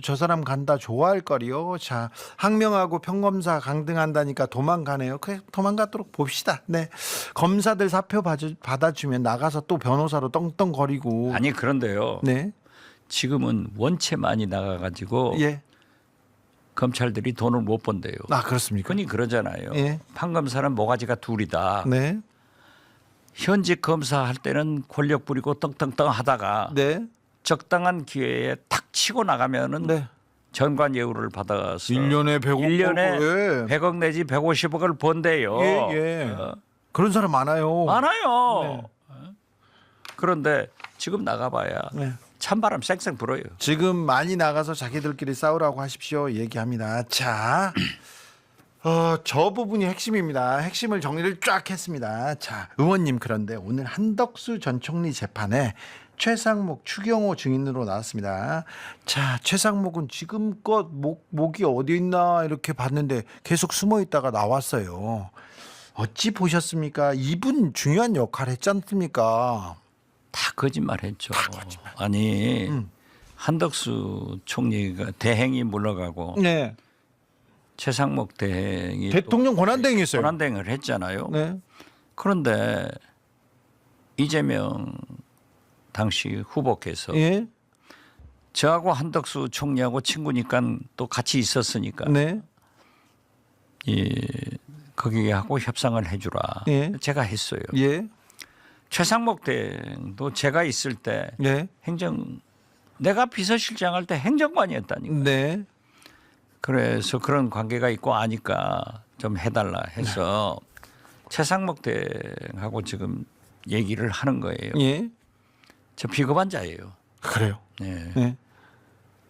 S3: 저 사람 간다 좋아할 거리요. 자, 항명하고 평검사 강등한다니까 도망가네요. 그래 도망가도록 봅시다. 네. 검사들 사표 받아주면 나가서 또 변호사로 떵떵거리고.
S19: 아니 그런데요.
S3: 네.
S19: 지금은 원체 많이 나가가지고 검찰들이 돈을 못 번대요.
S3: 아 그렇습니까?
S19: 흔히 그러잖아요. 판검사는 모가지가 둘이다.
S3: 네.
S19: 현직 검사할 때는 권력 부리고 떵떵떵 하다가 적당한 기회에 탁 치고 나가면은 전관 예우를 받아서
S3: 1년에
S19: 100억 내지 150억을 번대요.
S3: 그런 사람 많아요.
S19: 그런데 지금 나가봐야 찬바람 쌩쌩 불어요.
S3: 지금 많이 나가서 자기들끼리 싸우라고 하십시오. 얘기합니다. 자, 저 부분이 핵심입니다. 핵심을 정리를 쫙 했습니다. 자, 의원님 그런데 오늘 한덕수 전 총리 재판에 최상목, 추경호 증인으로 나왔습니다. 자, 최상목은 지금껏 목이 어디 있나 이렇게 봤는데 계속 숨어 있다가 나왔어요. 어찌 보셨습니까? 이분 중요한 역할 했지 않습니까?
S19: 다 거짓말했죠. 아니 한덕수 총리가 대행이 물러가고 최상목 대행이
S3: 대통령 권한대행했어요.
S19: 권한대행을 했잖아요. 그런데 이재명 당시 후보께서 저하고 한덕수 총리하고 친구니까 또 같이 있었으니까
S3: 네.
S19: 거기하고 협상을 해주라.
S3: 예.
S19: 제가 했어요.
S3: 예.
S19: 최상목 대행도 제가 있을 때
S3: 예.
S19: 내가 비서실장 할 때 행정관이었다니까.
S3: 네.
S19: 그래서 그런 관계가 있고 아니까 좀 해달라 해서 최상목 대행하고 지금 얘기를 하는 거예요.
S3: 예.
S19: 저 비겁한 자예요.
S3: 그래요.
S19: 네.
S3: 네.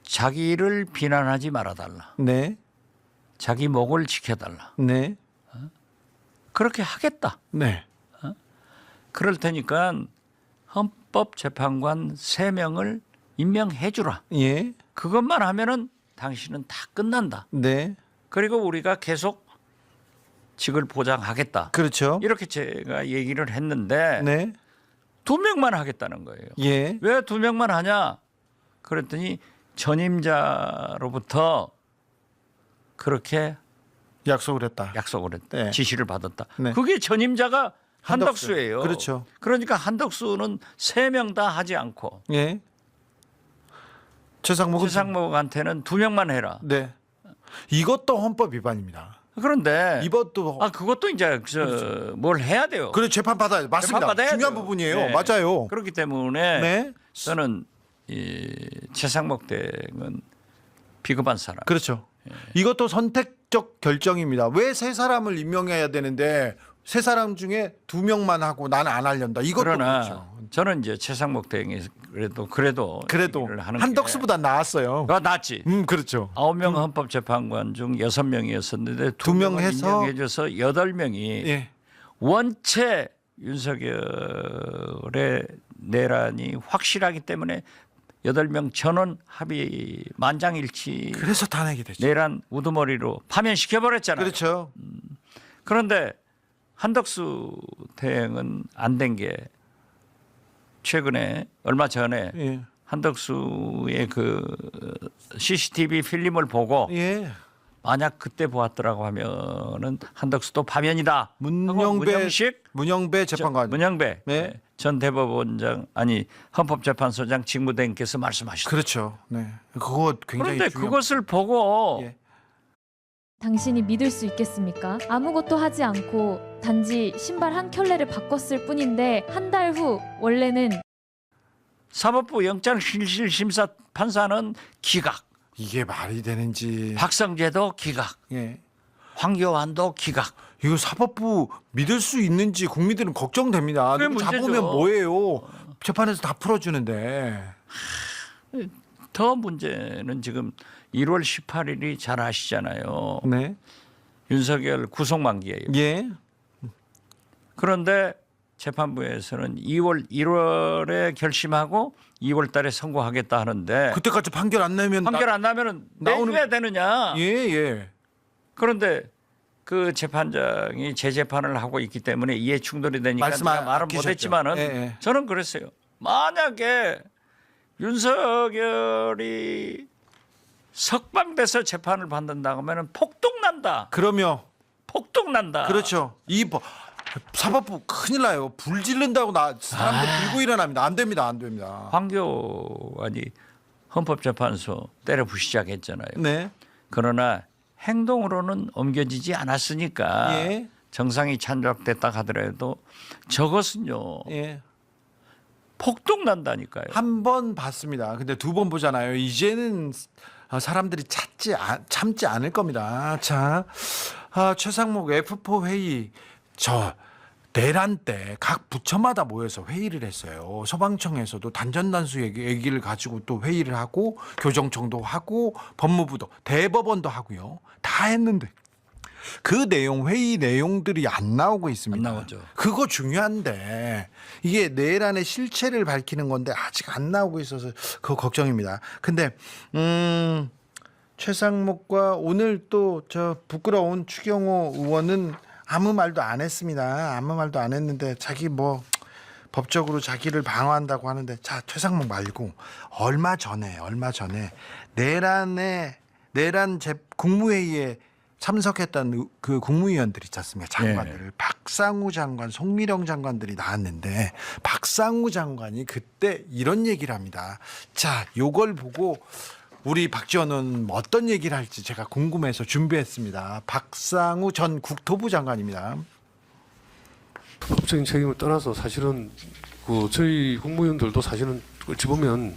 S19: 자기를 비난하지 말아달라.
S3: 네.
S19: 자기 목을 지켜달라.
S3: 네.
S19: 그렇게 하겠다.
S3: 네.
S19: 그럴 테니까 헌법재판관 3명을 임명해 주라.
S3: 예.
S19: 그것만 하면은 당신은 다 끝난다.
S3: 네.
S19: 그리고 우리가 계속 직을 보장하겠다.
S3: 그렇죠.
S19: 이렇게 제가 얘기를 했는데
S3: 네.
S19: 2명만 하겠다는 거예요.
S3: 예.
S19: 왜 2명만 하냐? 그랬더니 전임자로부터 그렇게
S3: 약속을 했다. 네.
S19: 지시를 받았다.
S3: 네.
S19: 그게 전임자가
S3: 한덕수.
S19: 한덕수예요.
S3: 그렇죠.
S19: 그러니까 한덕수는 3명 다 하지 않고
S3: 예.
S19: 최상목한테는 2명만 해라.
S3: 네. 이것도 헌법 위반입니다.
S19: 그런데
S3: 이것도
S19: 그것도 이제 뭘 해야 돼요.
S3: 그래 재판 받아야 맞습니다.
S19: 재판 받아야
S3: 중요한
S19: 돼요.
S3: 부분이에요.
S19: 네.
S3: 맞아요.
S19: 그렇기 때문에
S3: 네.
S19: 저는 이 최상목 대행은 비겁한 사람.
S3: 그렇죠. 이것도 선택적 결정입니다. 왜 3사람을 임명해야 되는데 3사람 중에 2명만 하고 나는 안 하려다. 이것도
S19: 그러나
S3: 그렇죠.
S19: 저는 이제 최상목 대행이 그래도 얘기를 하는
S3: 한덕수보다 나았어요.
S19: 낫지.
S3: 그렇죠.
S19: 9명 헌법재판관 중 6명이었었는데
S3: 2명 해서
S19: 임명해줘서 8명이
S3: 예.
S19: 원체 윤석열의 내란이 확실하기 때문에 8명 전원 합의 만장일치.
S3: 그래서 탄핵이 됐죠.
S19: 내란 우두머리로 파면시켜버렸잖아요.
S3: 그렇죠.
S19: 그런데 한덕수 대행은 안 된 게 최근에 얼마 전에
S3: 예.
S19: 한덕수의 그 CCTV 필름을 보고
S3: 예.
S19: 만약 그때 보았더라고 하면은 한덕수도 파면이다.
S3: 문영배 재판관.
S19: 문영배
S3: 네.
S19: 전 대법원장 헌법재판소장 직무대행께서 말씀하셨죠.
S3: 그렇죠. 네. 그거 굉장히
S19: 그런데 그것을 보고
S3: 예.
S20: 당신이 믿을 수 있겠습니까? 아무것도 하지 않고 단지 신발 한 켤레를 바꿨을 뿐인데 한 달 후 원래는
S19: 사법부 영장실질심사 판사는 기각.
S3: 이게 말이 되는지.
S19: 박성재도 기각.
S3: 예.
S19: 황교안도 기각.
S3: 이거 사법부 믿을 수 있는지 국민들은 걱정됩니다.
S19: 그게
S3: 누구
S19: 문제죠.
S3: 잡으면 뭐예요? 재판에서 다 풀어주는데.
S19: 더 문제는 지금 1월 18일이 잘 아시잖아요.
S3: 네.
S19: 윤석열 구속 만기예요.
S3: 예.
S19: 그런데 재판부에서는 1월에 결심하고 2월 달에 선고하겠다 하는데
S3: 그때까지 판결 안 나면은
S19: 내줘야 되느냐.
S3: 예.
S19: 그런데 그 재판장이 재재판을 하고 있기 때문에 이해 충돌이 되니까 제가 말은
S3: 아끼셨죠.
S19: 못했지만은
S3: 예.
S19: 저는 그랬어요. 만약에 윤석열이 석방돼서 재판을 받는다고 하면 폭동난다.
S3: 그러면
S19: 폭동난다.
S3: 그렇죠. 사법부 큰일 나요. 불 지른다고 사람들 들고 일어납니다. 안 됩니다.
S19: 황교안이 헌법재판소 때려부시기 시작했잖아요.
S3: 네.
S19: 그러나 행동으로는 옮겨지지 않았으니까
S3: 예.
S19: 정상이 찬적됐다 하더라도 저것은요.
S3: 예.
S19: 폭동난다니까요.
S3: 한 번 봤습니다. 근데 2번 보잖아요. 이제는 사람들이 참지 않을 겁니다. 자, 최상목 F4 회의 내란 때 각 부처마다 모여서 회의를 했어요. 소방청에서도 단전단수 얘기를 가지고 또 회의를 하고 교정청도 하고 법무부도 대법원도 하고요. 다 했는데 그 회의 내용들이 안 나오고 있습니다.
S19: 안 나오죠.
S3: 그거 중요한데 이게 내란의 실체를 밝히는 건데 아직 안 나오고 있어서 그거 걱정입니다. 근데 최상목과 오늘 또 저 부끄러운 추경호 의원은 아무 말도 안 했습니다. 아무 말도 안 했는데 자기 법적으로 자기를 방어한다고 하는데 자 최상목 말고 얼마 전에 내란 국무회의에 참석했던 그 국무위원들 있지 않습니까? 장관들 박상우 장관, 송미령 장관들이 나왔는데 박상우 장관이 그때 이런 얘기를 합니다. 자, 요걸 보고 우리 박지원은 어떤 얘기를 할지 제가 궁금해서 준비했습니다. 박상우 전 국토부 장관입니다.
S21: 법적인 책임을 떠나서 사실은 저희 국무위원들도 사실은 어찌 보면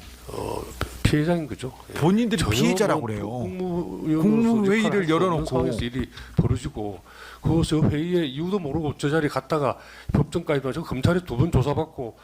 S21: 피해자인 거죠.
S3: 본인들이 피해자라고 그래요. 국무회의를 열어놓고
S21: 상황에서 일이 벌어지고 그 회의의 이유도 모르고 저 자리에 갔다가 법정까지 와서 검찰에 2번 조사받고